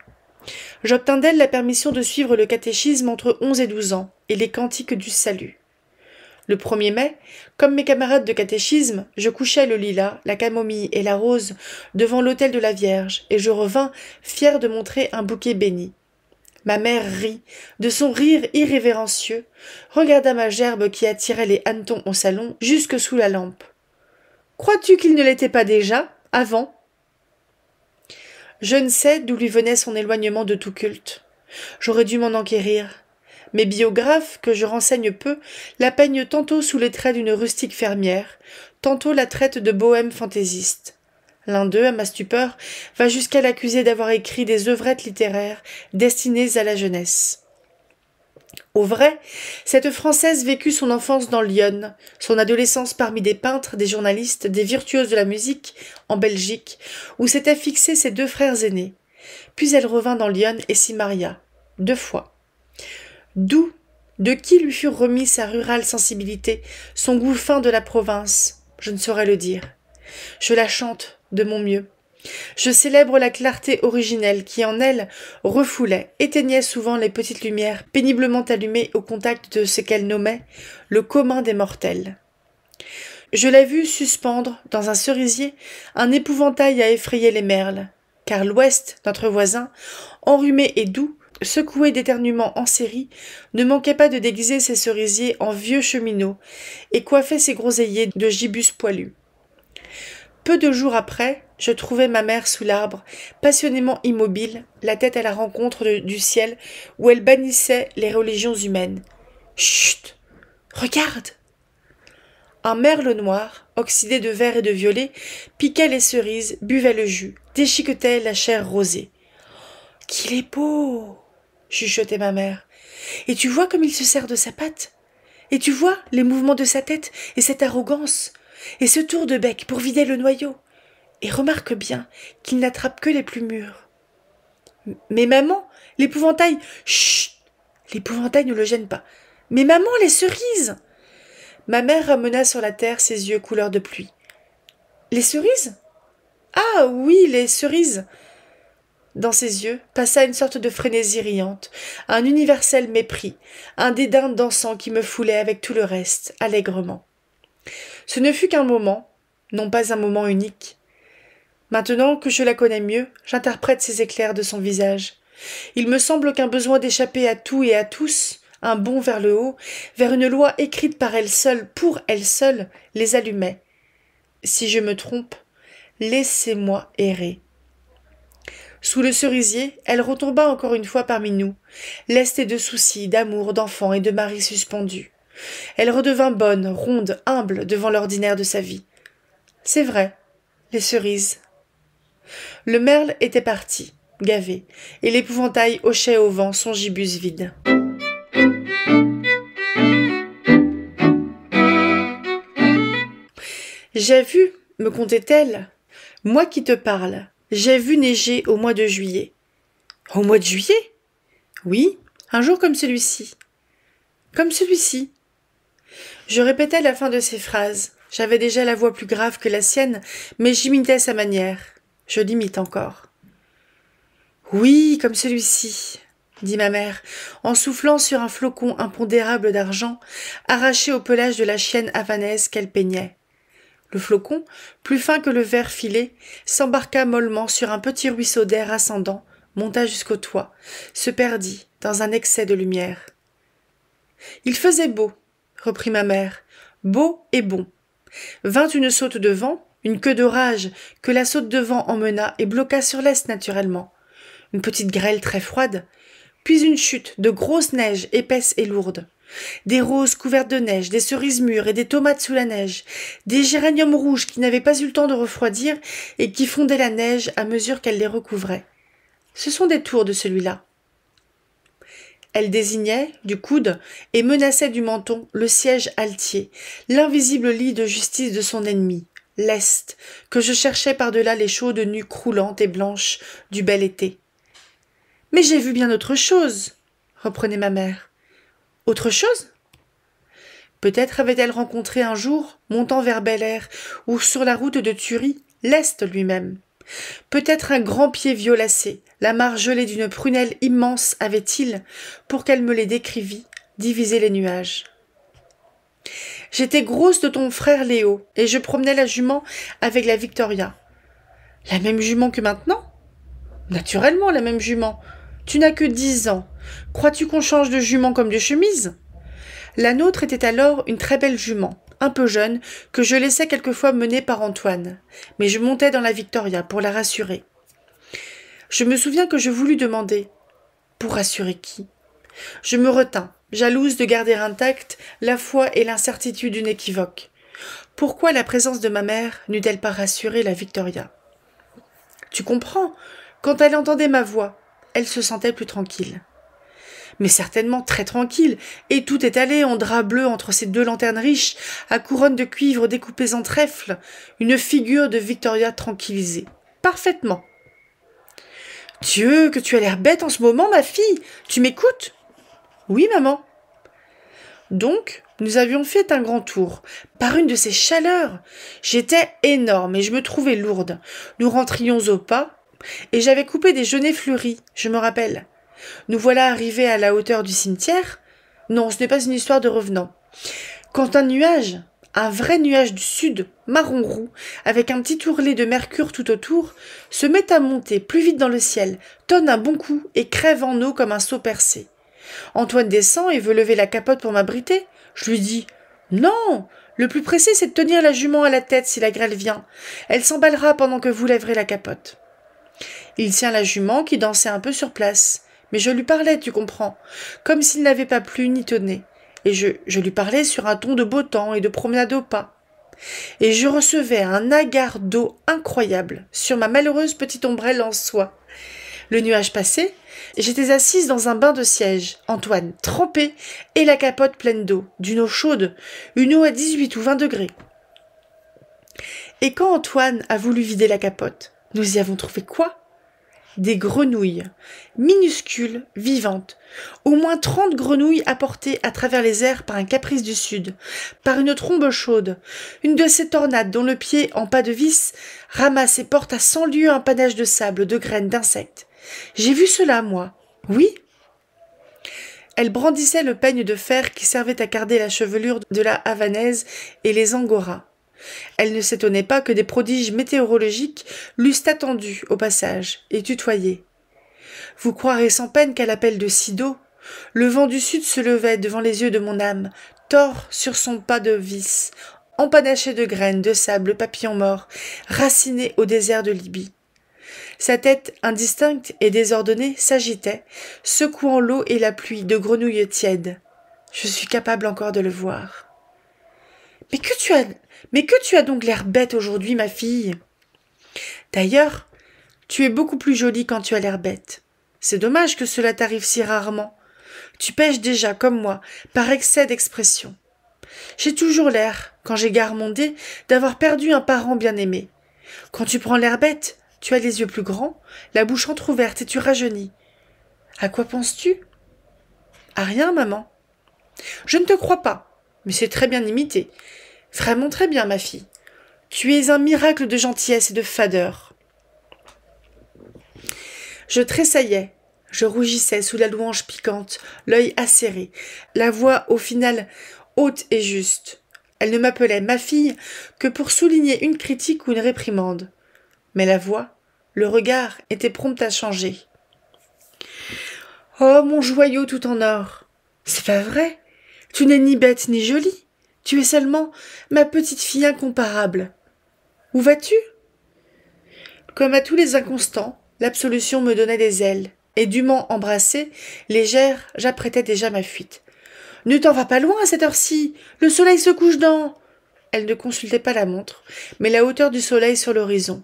J'obtins d'elle la permission de suivre le catéchisme entre 11 et 12 ans, et les cantiques du salut. Le 1er mai, comme mes camarades de catéchisme, je couchai le lilas, la camomille et la rose devant l'autel de la Vierge, et je revins, fier de montrer un bouquet béni. Ma mère rit, de son rire irrévérencieux, regarda ma gerbe qui attirait les hannetons au salon jusque sous la lampe. « Crois-tu qu'il ne l'était pas déjà, avant ?» Je ne sais d'où lui venait son éloignement de tout culte. J'aurais dû m'en enquérir. Mes biographes, que je renseigne peu, la peignent tantôt sous les traits d'une rustique fermière, tantôt la traitent de bohème fantaisiste. L'un d'eux, à ma stupeur, va jusqu'à l'accuser d'avoir écrit des œuvrettes littéraires destinées à la jeunesse. Au vrai, cette Française vécut son enfance dans l'Yonne, son adolescence parmi des peintres, des journalistes, des virtuoses de la musique, en Belgique, où s'étaient fixés ses 2 frères aînés. Puis elle revint dans l'Yonne et s'y maria, 2 fois. D'où, de qui lui fut remis sa rurale sensibilité, son goût fin de la province, je ne saurais le dire. Je la chante de mon mieux. Je célèbre la clarté originelle qui, en elle, refoulait, éteignait souvent les petites lumières péniblement allumées au contact de ce qu'elle nommait le commun des mortels. Je l'ai vue suspendre, dans un cerisier, un épouvantail à effrayer les merles, car l'Ouest, notre voisin, enrhumé et doux, secoué d'éternuements en série, ne manquait pas de déguiser ses cerisiers en vieux cheminots et coiffait ses groseilliers de gibus poilus. Peu de jours après, je trouvai ma mère sous l'arbre, passionnément immobile, la tête à la rencontre du ciel, où elle bannissait les religions humaines. « Chut! Regarde !» Un merle noir, oxydé de vert et de violet, piquait les cerises, buvait le jus, déchiquetait la chair rosée. « Qu'il est beau !» chuchotait ma mère. « Et tu vois comme il se sert de sa patte? Et tu vois les mouvements de sa tête et cette arrogance? Et ce tour de bec pour vider le noyau. Et remarque bien qu'il n'attrape que les plus mûrs. Mais maman, l'épouvantail... Chut! L'épouvantail ne le gêne pas. Mais maman, les cerises! Ma mère ramena sur la terre ses yeux couleur de pluie. Les cerises? Ah oui, les cerises! Dans ses yeux passa une sorte de frénésie riante, un universel mépris, un dédain dansant qui me foulait avec tout le reste, allègrement. Ce ne fut qu'un moment, non pas un moment unique. Maintenant que je la connais mieux, j'interprète ces éclairs de son visage. Il me semble qu'un besoin d'échapper à tout et à tous, un bond vers le haut, vers une loi écrite par elle seule, pour elle seule, les allumait. Si je me trompe, laissez-moi errer. Sous le cerisier, elle retomba encore une fois parmi nous, lestée de soucis, d'amour, d'enfants et de mari suspendus. Elle redevint bonne, ronde, humble devant l'ordinaire de sa vie. C'est vrai, les cerises. Le merle était parti, gavé, et l'épouvantail hochait au vent son gibus vide. J'ai vu, me contait-elle, moi qui te parle, j'ai vu neiger au mois de juillet. Au mois de juillet? Oui, un jour comme celui-ci. Comme celui-ci. Je répétais la fin de ces phrases. J'avais déjà la voix plus grave que la sienne, mais j'imitais sa manière. Je l'imite encore. Oui, comme celui-ci, dit ma mère, en soufflant sur un flocon impondérable d'argent, arraché au pelage de la chienne havanaise qu'elle peignait. Le flocon, plus fin que le verre filé, s'embarqua mollement sur un petit ruisseau d'air ascendant, monta jusqu'au toit, se perdit dans un excès de lumière. Il faisait beau, reprit ma mère, beau et bon. Vint une saute de vent, une queue d'orage, que la saute de vent emmena et bloqua sur l'est naturellement. Une petite grêle très froide, puis une chute de grosse neige épaisse et lourde. Des roses couvertes de neige, des cerises mûres et des tomates sous la neige, des géraniums rouges qui n'avaient pas eu le temps de refroidir et qui fondaient la neige à mesure qu'elle les recouvrait. Ce sont des tours de celui-là. Elle désignait, du coude, et menaçait du menton le siège altier, l'invisible lit de justice de son ennemi, l'Est, que je cherchais par-delà les chaudes nues croulantes et blanches du bel été. « Mais j'ai vu bien autre chose, » reprenait ma mère. « Autre chose ?» Peut-être avait-elle rencontré un jour, montant vers Bel Air, ou sur la route de Thury, l'Est lui-même. Peut-être un grand pied violacé, la margelée d'une prunelle immense avait-il, pour qu'elle me les décrivît, divisé les nuages. J'étais grosse de ton frère Léo, et je promenais la jument avec la Victoria. La même jument que maintenant? Naturellement la même jument. Tu n'as que 10 ans. Crois-tu qu'on change de jument comme de chemise? La nôtre était alors une très belle jument, un peu jeune, que je laissais quelquefois mener par Antoine, mais je montais dans la Victoria pour la rassurer. Je me souviens que je voulus demander « Pour rassurer qui ?» Je me retins, jalouse de garder intacte la foi et l'incertitude inéquivoque. Pourquoi la présence de ma mère n'eût-elle pas rassuré la Victoria? Tu comprends, quand elle entendait ma voix, elle se sentait plus tranquille. Mais certainement très tranquille, et tout étalé en drap bleu entre ces deux lanternes riches, à couronne de cuivre découpées en trèfle, une figure de Victoria tranquillisée. Parfaitement. Dieu, que tu as l'air bête en ce moment, ma fille. Tu m'écoutes? Oui, maman. Donc, nous avions fait un grand tour, par une de ces chaleurs. J'étais énorme et je me trouvais lourde. Nous rentrions au pas, et j'avais coupé des genêts fleuris, je me rappelle. Nous voilà arrivés à la hauteur du cimetière. Non, ce n'est pas une histoire de revenant. Quand un nuage, un vrai nuage du sud, marron roux, avec un petit ourlet de mercure tout autour, se met à monter plus vite dans le ciel, tonne un bon coup et crève en eau comme un seau percé. Antoine descend et veut lever la capote pour m'abriter. Je lui dis « Non, le plus pressé c'est de tenir la jument à la tête si la grêle vient. Elle s'emballera pendant que vous lèverez la capote. » Il tient la jument qui dansait un peu sur place. Mais je lui parlais, tu comprends, comme s'il n'avait pas plu ni tonné. Et je lui parlais sur un ton de beau temps et de promenade au pas. Et je recevais un agarre d'eau incroyable sur ma malheureuse petite ombrelle en soie. Le nuage passé, j'étais assise dans un bain de siège, Antoine trempé et la capote pleine d'eau, d'une eau chaude, une eau à 18 ou 20 degrés. Et quand Antoine a voulu vider la capote, nous y avons trouvé quoi? Des grenouilles, minuscules, vivantes, au moins 30 grenouilles apportées à travers les airs par un caprice du sud, par une trombe chaude, une de ces tornades dont le pied, en pas de vis, ramasse et porte à 100 lieues un panache de sable, de graines, d'insectes. J'ai vu cela, moi. Oui. Elle brandissait le peigne de fer qui servait à carder la chevelure de la havanaise et les angoras. Elle ne s'étonnait pas que des prodiges météorologiques l'eussent attendue au passage et tutoyée. Vous croirez sans peine qu'à l'appel de Sido, le vent du sud se levait devant les yeux de mon âme, tord sur son pas de vis, empanaché de graines, de sable, papillons morts, raciné au désert de Libye. Sa tête indistincte et désordonnée s'agitait, secouant l'eau et la pluie de grenouilles tièdes. Je suis capable encore de le voir. « Mais que tu as donc l'air bête aujourd'hui, ma fille !»« D'ailleurs, tu es beaucoup plus jolie quand tu as l'air bête. C'est dommage que cela t'arrive si rarement. Tu pêches déjà, comme moi, par excès d'expression. J'ai toujours l'air, quand j'ai garmondé, d'avoir perdu un parent bien-aimé. Quand tu prends l'air bête, tu as les yeux plus grands, la bouche entr'ouverte et tu rajeunis. À quoi penses-tu ? À rien, maman. Je ne te crois pas, mais c'est très bien imité. Vraiment très bien, ma fille. Tu es un miracle de gentillesse et de fadeur. Je tressaillais, je rougissais sous la louange piquante, l'œil acéré, la voix au final haute et juste. Elle ne m'appelait ma fille que pour souligner une critique ou une réprimande. Mais la voix, le regard étaient prompts à changer. « Oh, mon joyau tout en or ! C'est pas vrai. Tu n'es ni bête ni jolie. Tu es seulement ma petite fille incomparable. Où vas-tu » Comme à tous les inconstants, l'absolution me donnait des ailes, et dûment embrassée, légère, j'apprêtais déjà ma fuite. « Ne t'en vas pas loin à cette heure-ci. Le soleil se couche dans... » Elle ne consultait pas la montre, mais la hauteur du soleil sur l'horizon,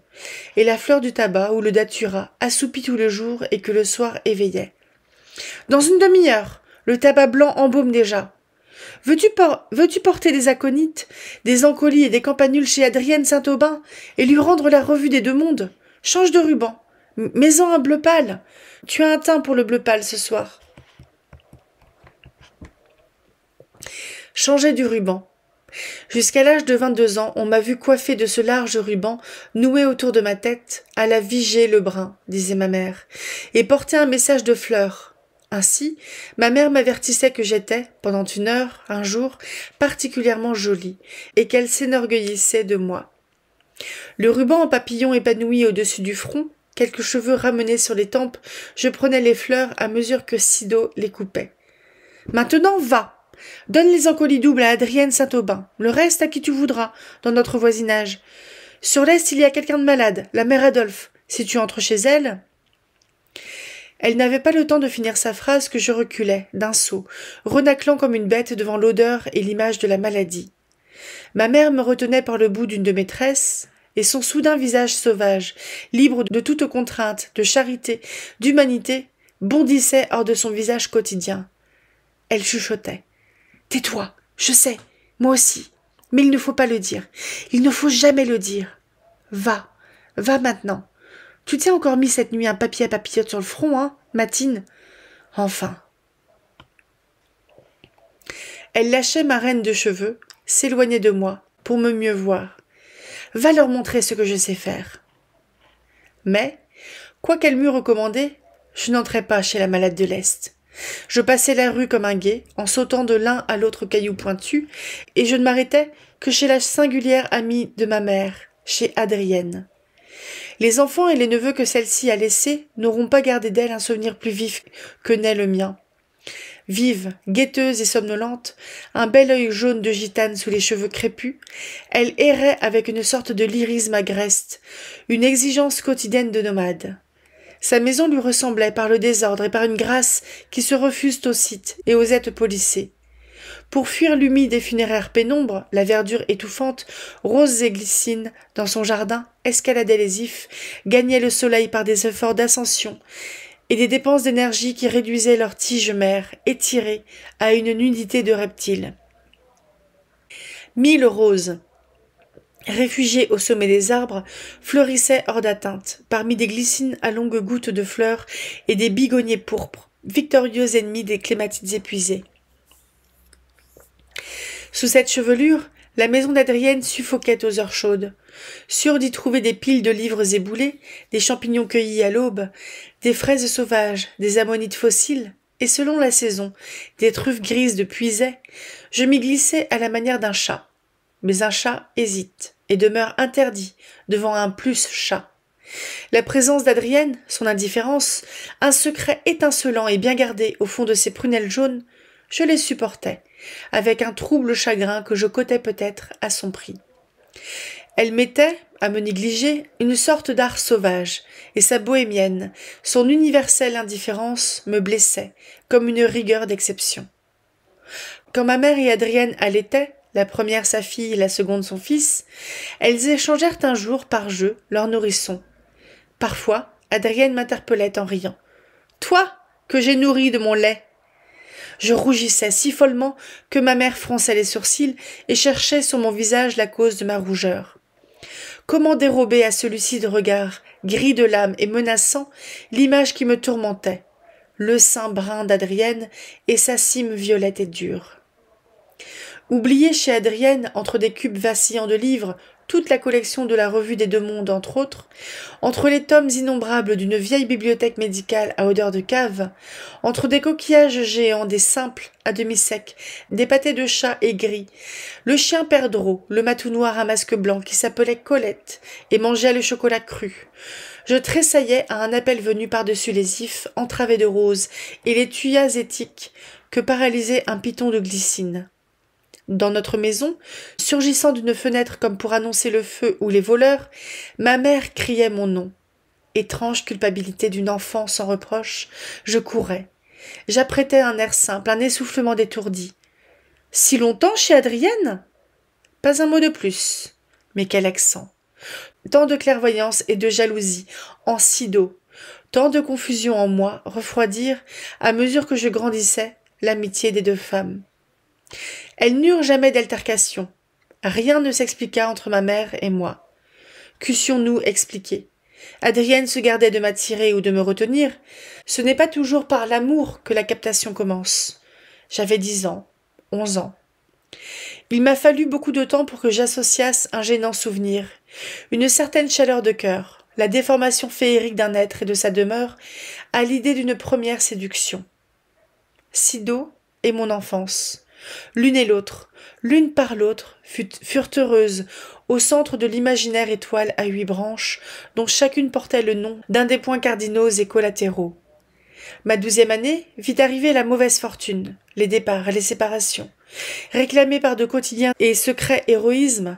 et la fleur du tabac ou le datura, assoupi tout le jour et que le soir éveillait. « Dans une demi-heure, le tabac blanc embaume déjà. Veux-tu porter des aconites, des encolis et des campanules chez Adrienne Saint-Aubin et lui rendre la revue des deux mondes ? Change de ruban. Mets-en un bleu pâle. Tu as un teint pour le bleu pâle ce soir. » Changer du ruban. Jusqu'à l'âge de 22 ans, on m'a vu coiffée de ce large ruban noué autour de ma tête, à la Vigée Lebrun, disait ma mère, et porter un message de fleurs. Ainsi, ma mère m'avertissait que j'étais, pendant une heure, un jour, particulièrement jolie, et qu'elle s'énorgueillissait de moi. Le ruban en papillon épanoui au-dessus du front, quelques cheveux ramenés sur les tempes, je prenais les fleurs à mesure que Sido les coupait. « Maintenant, va ! Donne les encolis doubles à Adrienne Saint-Aubin, le reste à qui tu voudras, dans notre voisinage. Sur l'est, il y a quelqu'un de malade, la mère Adolphe. Si tu entres chez elle... » Elle n'avait pas le temps de finir sa phrase que je reculais, d'un saut, renâclant comme une bête devant l'odeur et l'image de la maladie. Ma mère me retenait par le bout d'une de mes tresses, et son soudain visage sauvage, libre de toute contrainte, de charité, d'humanité, bondissait hors de son visage quotidien. Elle chuchotait. « Tais-toi, je sais, moi aussi, mais il ne faut pas le dire, il ne faut jamais le dire. Va, va maintenant. Tu t'es encore mis cette nuit un papier à papillotes sur le front, hein, Matine ? Enfin. » Elle lâchait ma reine de cheveux, s'éloignait de moi, pour me mieux voir. « Va leur montrer ce que je sais faire. » Mais, quoi qu'elle m'eût recommandé, je n'entrais pas chez la malade de l'Est. Je passais la rue comme un guet, en sautant de l'un à l'autre caillou pointu, et je ne m'arrêtais que chez la singulière amie de ma mère, chez Adrienne. Les enfants et les neveux que celle-ci a laissés n'auront pas gardé d'elle un souvenir plus vif que n'est le mien. Vive, guetteuse et somnolente, un bel œil jaune de gitane sous les cheveux crépus, elle errait avec une sorte de lyrisme agreste, une exigence quotidienne de nomade. Sa maison lui ressemblait par le désordre et par une grâce qui se refusent au site et aux êtes polissées. Pour fuir l'humide et funéraire pénombre, la verdure étouffante, rose et glycine, dans son jardin, escaladait les ifs, gagnait le soleil par des efforts d'ascension et des dépenses d'énergie qui réduisaient leurs tiges mères, étirées, à une nudité de reptiles. 1000 roses, réfugiées au sommet des arbres, fleurissaient hors d'atteinte, parmi des glycines à longues gouttes de fleurs et des bigoniers pourpres, victorieux ennemis des clématites épuisées. Sous cette chevelure, la maison d'Adrienne suffoquait aux heures chaudes. Sûre d'y trouver des piles de livres éboulés, des champignons cueillis à l'aube, des fraises sauvages, des ammonites fossiles, et selon la saison, des truffes grises de puisaye, je m'y glissais à la manière d'un chat. Mais un chat hésite et demeure interdit devant un plus chat. La présence d'Adrienne, son indifférence, un secret étincelant et bien gardé au fond de ses prunelles jaunes, je les supportais, avec un trouble chagrin que je cotais peut-être à son prix. Elle mettait, à me négliger, une sorte d'art sauvage, et sa bohémienne, son universelle indifférence me blessait, comme une rigueur d'exception. Quand ma mère et Adrienne allaitaient, la première sa fille, la seconde son fils, elles échangèrent un jour par jeu leur nourrisson. Parfois, Adrienne m'interpellait en riant. « Toi, que j'ai nourri de mon lait !» Je rougissais si follement que ma mère fronçait les sourcils et cherchait sur mon visage la cause de ma rougeur. Comment dérober à ce lucide regard, gris de l'âme et menaçant, l'image qui me tourmentait, le sein brun d'Adrienne et sa cime violette et dure. Oubliée chez Adrienne, entre des cubes vacillants de livres, toute la collection de la Revue des Deux Mondes, entre autres, entre les tomes innombrables d'une vieille bibliothèque médicale à odeur de cave, entre des coquillages géants, des simples à demi secs, des pâtés de chat aigris, le chien perdreau, le matou noir à masque blanc qui s'appelait Colette et mangeait le chocolat cru. Je tressaillais à un appel venu par-dessus les ifs entravés de roses et les tuyas éthiques que paralysait un piton de glycine. Dans notre maison, surgissant d'une fenêtre comme pour annoncer le feu ou les voleurs, ma mère criait mon nom. Étrange culpabilité d'une enfant sans reproche, je courais. J'apprêtais un air simple, un essoufflement d'étourdi. « Si longtemps chez Adrienne ?» Pas un mot de plus. Mais quel accent! Tant de clairvoyance et de jalousie, en si d'eau. Tant de confusion en moi, refroidir, à mesure que je grandissais, l'amitié des deux femmes. Elles n'eurent jamais d'altercation. Rien ne s'expliqua entre ma mère et moi. Qu'eussions-nous expliqué? Adrienne se gardait de m'attirer ou de me retenir. Ce n'est pas toujours par l'amour que la captation commence. J'avais 10 ans, 11 ans. Il m'a fallu beaucoup de temps pour que j'associasse un gênant souvenir, une certaine chaleur de cœur, la déformation féerique d'un être et de sa demeure, à l'idée d'une première séduction. Sido et mon enfance. L'une et l'autre, l'une par l'autre, furent heureuses, au centre de l'imaginaire étoile à 8 branches, dont chacune portait le nom d'un des points cardinaux et collatéraux. Ma 12e année vit arriver la mauvaise fortune, les départs, les séparations. Réclamée par de quotidiens et secrets héroïsmes,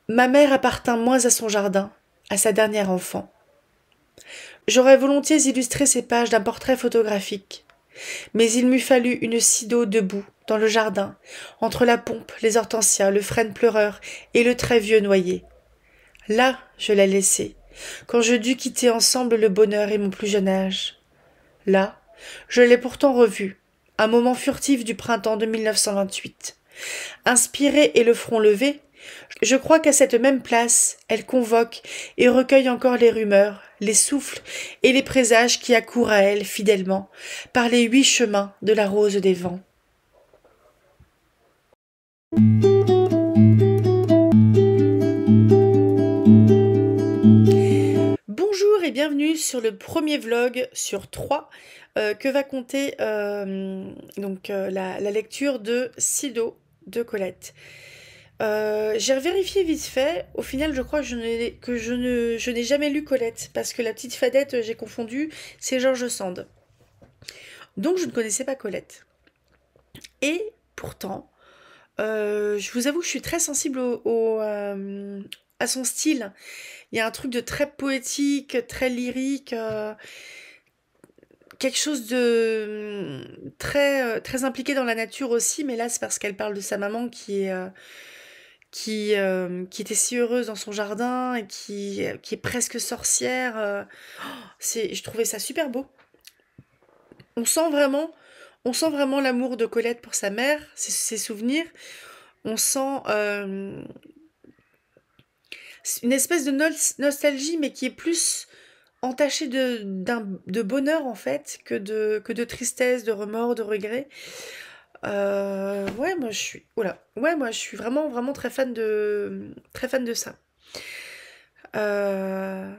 ma mère appartint moins à son jardin, à sa dernière enfant. J'aurais volontiers illustré ces pages d'un portrait photographique. Mais il m'eût fallu une Sido debout, dans le jardin, entre la pompe, les hortensias, le frêne pleureur et le très vieux noyer. Là, je l'ai laissé, quand je dus quitter ensemble le bonheur et mon plus jeune âge. Là, je l'ai pourtant revu, un moment furtif du printemps de 1928. Inspirée et le front levé, je crois qu'à cette même place, elle convoque et recueille encore les rumeurs, les souffles et les présages qui accourent à elle fidèlement, par les 8 chemins de la rose des vents. Bonjour et bienvenue sur le premier vlog sur 3 que va compter la lecture de Sido de Colette. J'ai vérifié vite fait. Au final, je crois que je n'ai jamais lu Colette, parce que la petite fadette, j'ai confondu, c'est George Sand. Donc, je ne connaissais pas Colette. Et pourtant, je vous avoue que je suis très sensible à son style. Il y a un truc de très poétique, très lyrique, quelque chose de très impliqué dans la nature aussi, mais là, c'est parce qu'elle parle de sa maman qui était si heureuse dans son jardin et qui est presque sorcière. Je trouvais ça super beau. On sent vraiment l'amour de Colette pour sa mère, ses souvenirs. On sent une espèce de nostalgie, mais qui est plus entachée de bonheur en fait, que de tristesse, de remords, de regrets. Moi je suis vraiment très fan de ça. Elle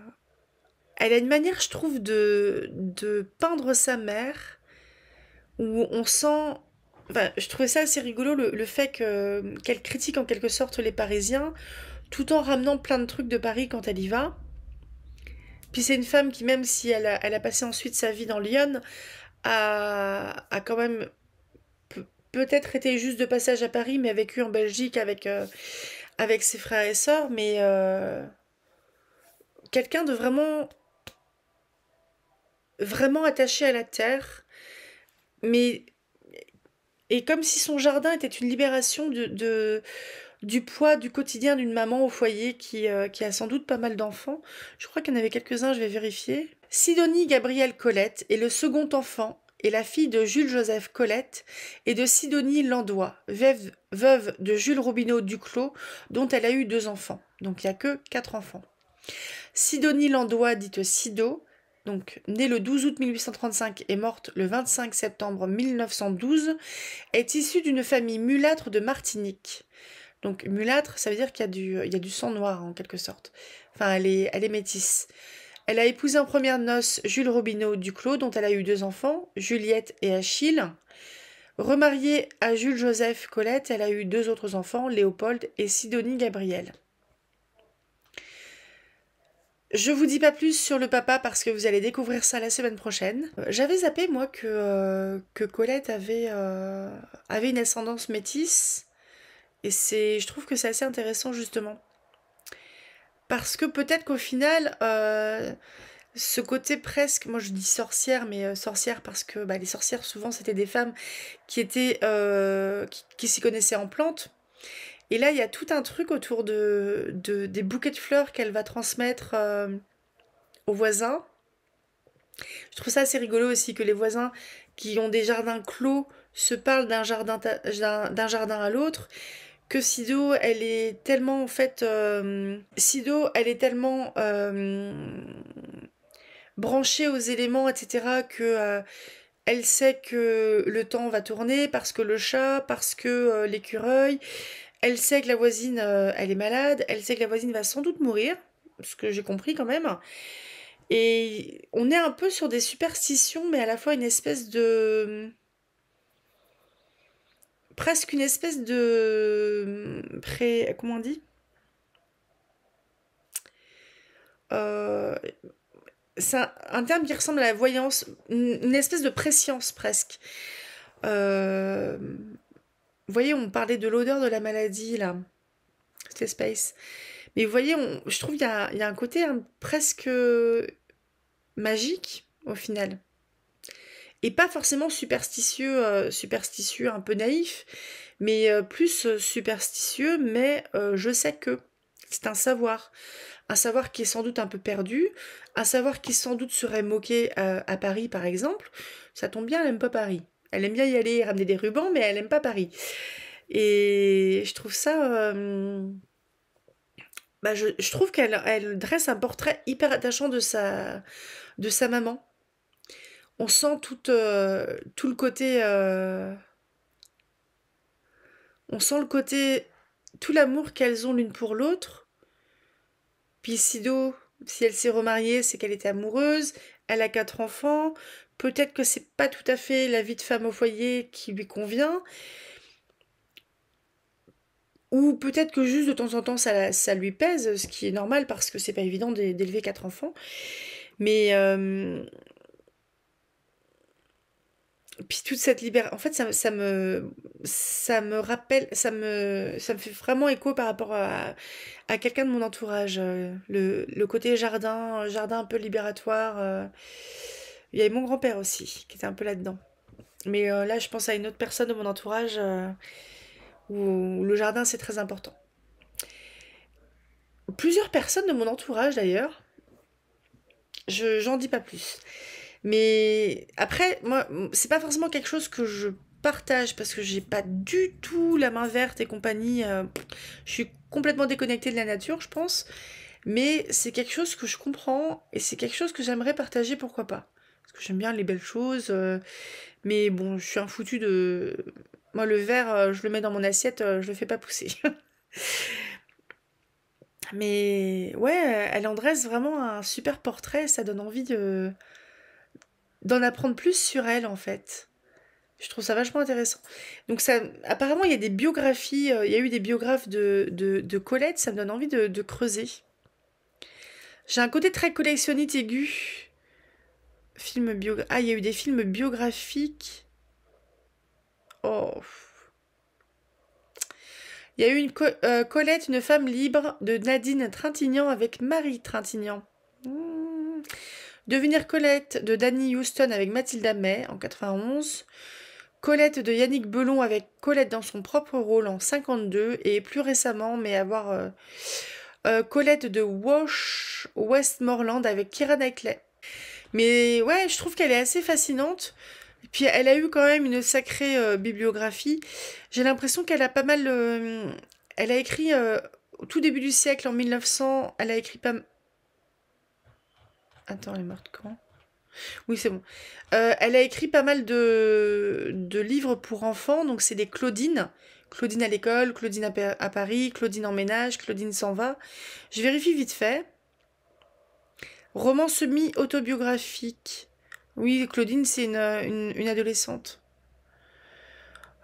a une manière, je trouve, de peindre sa mère, où on sent... Enfin, je trouvais ça assez rigolo, le fait qu'elle critique en quelque sorte les Parisiens, tout en ramenant plein de trucs de Paris quand elle y va. Puis c'est une femme qui, même si elle a passé ensuite sa vie dans Lyon, a quand même peut-être été juste de passage à Paris, mais a vécu en Belgique avec avec ses frères et sœurs, mais quelqu'un de vraiment, vraiment attaché à la terre, mais et comme si son jardin était une libération du poids du quotidien d'une maman au foyer qui a sans doute pas mal d'enfants. Je crois qu'il y en avait quelques-uns, je vais vérifier. Sidonie Gabrielle Colette est le second enfant et la fille de Jules-Joseph Colette et de Sidonie Landois, veuve de Jules Robineau Duclos, dont elle a eu 2 enfants. Donc il n'y a que 4 enfants. Sidonie Landois, dite Sido, donc née le 12 août 1835 et morte le 25 septembre 1912, est issue d'une famille mulâtre de Martinique. Donc mulâtre, ça veut dire qu'il y a du sang noir en quelque sorte. Enfin, elle est métisse. Elle a épousé en première noces Jules Robineau Duclos, dont elle a eu 2 enfants, Juliette et Achille. Remariée à Jules-Joseph Colette, elle a eu 2 autres enfants, Léopold et Sidonie Gabrielle. Je vous dis pas plus sur le papa parce que vous allez découvrir ça la semaine prochaine. J'avais zappé moi que Colette avait une ascendance métisse et je trouve que c'est assez intéressant justement. Parce que peut-être qu'au final, ce côté presque, moi je dis sorcière, mais sorcière parce que bah, les sorcières souvent c'était des femmes qui s'y connaissaient en plantes. Et là il y a tout un truc autour des bouquets de fleurs qu'elle va transmettre aux voisins. Je trouve ça assez rigolo aussi que les voisins qui ont des jardins clos se parlent d'un jardin à l'autre. Que Sido, elle est tellement en fait, Sido, elle est tellement branchée aux éléments, etc. que elle sait que le temps va tourner parce que le chat, parce que l'écureuil. Elle sait que la voisine, elle est malade. Elle sait que la voisine va sans doute mourir, ce que j'ai compris quand même. Et on est un peu sur des superstitions, mais à la fois une espèce de presque une espèce de comment on dit, euh, c'est un terme qui ressemble à la voyance, une espèce de préscience presque. Vous voyez, on parlait de l'odeur de la maladie là, c'était Space. Mais vous voyez, je trouve qu'il y a un côté presque magique au final. Et pas forcément superstitieux, un peu naïf, mais plus superstitieux, mais je sais que c'est un savoir qui est sans doute un peu perdu, un savoir qui sans doute serait moqué à Paris par exemple. Ça tombe bien, elle aime pas Paris. Elle aime bien y aller ramener des rubans, mais elle aime pas Paris. Et je trouve ça, bah je trouve qu'elle dresse un portrait hyper attachant de sa maman. On sent tout le côté, on sent le côté, tout l'amour qu'elles ont l'une pour l'autre. Puis Sido, si elle s'est remariée, c'est qu'elle était amoureuse. Elle a 4 enfants. Peut-être que c'est pas tout à fait la vie de femme au foyer qui lui convient. Ou peut-être que juste de temps en temps ça lui pèse, ce qui est normal parce que c'est pas évident d'élever 4 enfants. Mais puis toute cette liberté, en fait, ça me rappelle, ça me fait vraiment écho par rapport à quelqu'un de mon entourage. Le côté jardin un peu libératoire. Il y avait mon grand-père aussi, qui était un peu là-dedans. Mais là, je pense à une autre personne de mon entourage où le jardin, c'est très important. Plusieurs personnes de mon entourage, d'ailleurs, j'en dis pas plus. Mais après, moi, c'est pas forcément quelque chose que je partage parce que j'ai pas du tout la main verte et compagnie. Je suis complètement déconnectée de la nature, je pense. Mais c'est quelque chose que je comprends et c'est quelque chose que j'aimerais partager, pourquoi pas. Parce que j'aime bien les belles choses. Mais bon, je suis un foutu de. Moi, le verre, je le mets dans mon assiette, je le fais pas pousser. Mais ouais, elle en dresse vraiment un super portrait, ça donne envie d'en apprendre plus sur elle en fait. Je trouve ça vachement intéressant. Donc ça, apparemment, il y a des biographies, il y a eu des biographes de Colette, ça me donne envie de creuser. J'ai un côté très collectionniste aigu. Ah, il y a eu des films biographiques. Oh. Il y a eu Colette, une femme libre de Nadine Trintignant avec Marie Trintignant. Devenir Colette de Danny Houston avec Mathilda May en 91. Colette de Yannick Belon avec Colette dans son propre rôle en 52. Et plus récemment, mais avoir Colette de Westmoreland avec Keira Knightley. Mais ouais, je trouve qu'elle est assez fascinante. Et puis elle a eu quand même une sacrée bibliographie. J'ai l'impression qu'elle a pas mal... elle a écrit au tout début du siècle, en 1900, elle a écrit pas... Attends, elle est morte quand? Oui, c'est bon. Elle a écrit pas mal de livres pour enfants, donc c'est des Claudine. Claudine à l'école, Claudine à Paris, Claudine en ménage, Claudine s'en va. Je vérifie vite fait. Roman semi-autobiographique. Oui, Claudine, c'est une adolescente.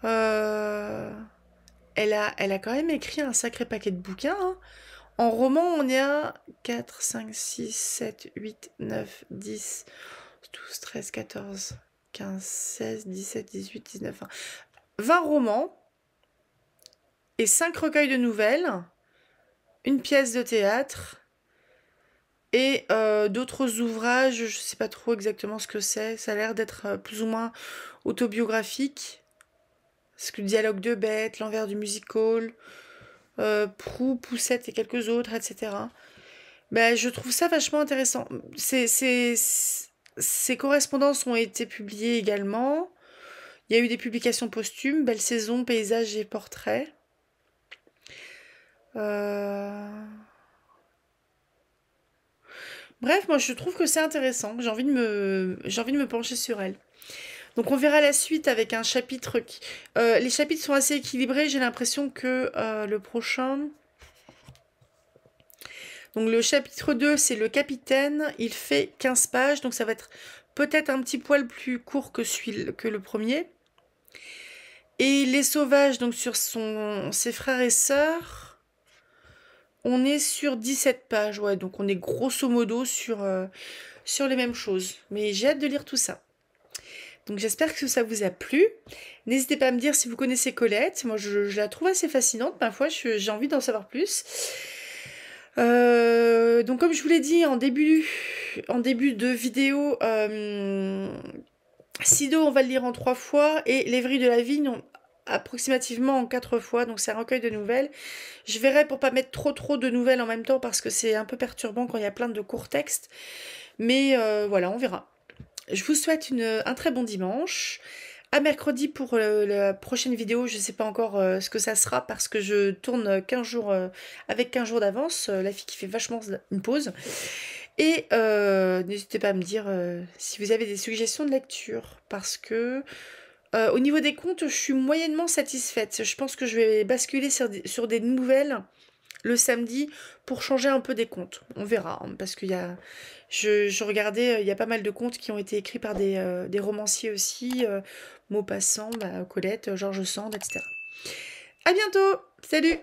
Elle a quand même écrit un sacré paquet de bouquins. Hein. En roman, on est à 4, 5, 6, 7, 8, 9, 10, 12, 13, 14, 15, 16, 17, 18, 19, 20. 20 romans et 5 recueils de nouvelles, une pièce de théâtre et d'autres ouvrages, je ne sais pas trop exactement ce que c'est, ça a l'air d'être plus ou moins autobiographique. Parce que le dialogue de Bête, l'envers du musical, Prou, Poussette et quelques autres, etc. Ben, je trouve ça vachement intéressant. Ces correspondances ont été publiées également. Il y a eu des publications posthumes, Belle Saison, Paysages et Portraits. Bref, moi je trouve que c'est intéressant. J'ai envie de me pencher sur elle. Donc on verra la suite avec un chapitre qui... les chapitres sont assez équilibrés, j'ai l'impression que le prochain... Donc le chapitre 2, c'est le capitaine, il fait 15 pages, donc ça va être peut-être un petit poil plus court que le premier. Et les sauvages, donc sur ses frères et sœurs, on est sur 17 pages, ouais, donc on est grosso modo sur les mêmes choses. Mais j'ai hâte de lire tout ça. Donc j'espère que ça vous a plu. N'hésitez pas à me dire si vous connaissez Colette. Moi, je la trouve assez fascinante. Parfois, j'ai envie d'en savoir plus. Donc comme je vous l'ai dit en début de vidéo, Sido, on va le lire en 3 fois. Et L'Évry de la Vigne, approximativement en 4 fois. Donc c'est un recueil de nouvelles. Je verrai pour pas mettre trop de nouvelles en même temps parce que c'est un peu perturbant quand il y a plein de courts textes. Mais voilà, on verra. Je vous souhaite un très bon dimanche. À mercredi pour la prochaine vidéo. Je ne sais pas encore ce que ça sera parce que je tourne 15 jours avec 15 jours d'avance. La fille qui fait vachement une pause. Et n'hésitez pas à me dire si vous avez des suggestions de lecture. Parce que au niveau des contes, je suis moyennement satisfaite. Je pense que je vais basculer sur des nouvelles le samedi pour changer un peu des contes. On verra, hein, parce qu'il y a... Je regardais, il y a pas mal de contes qui ont été écrits par des romanciers aussi, Maupassant, Colette, George Sand, etc. À bientôt. Salut.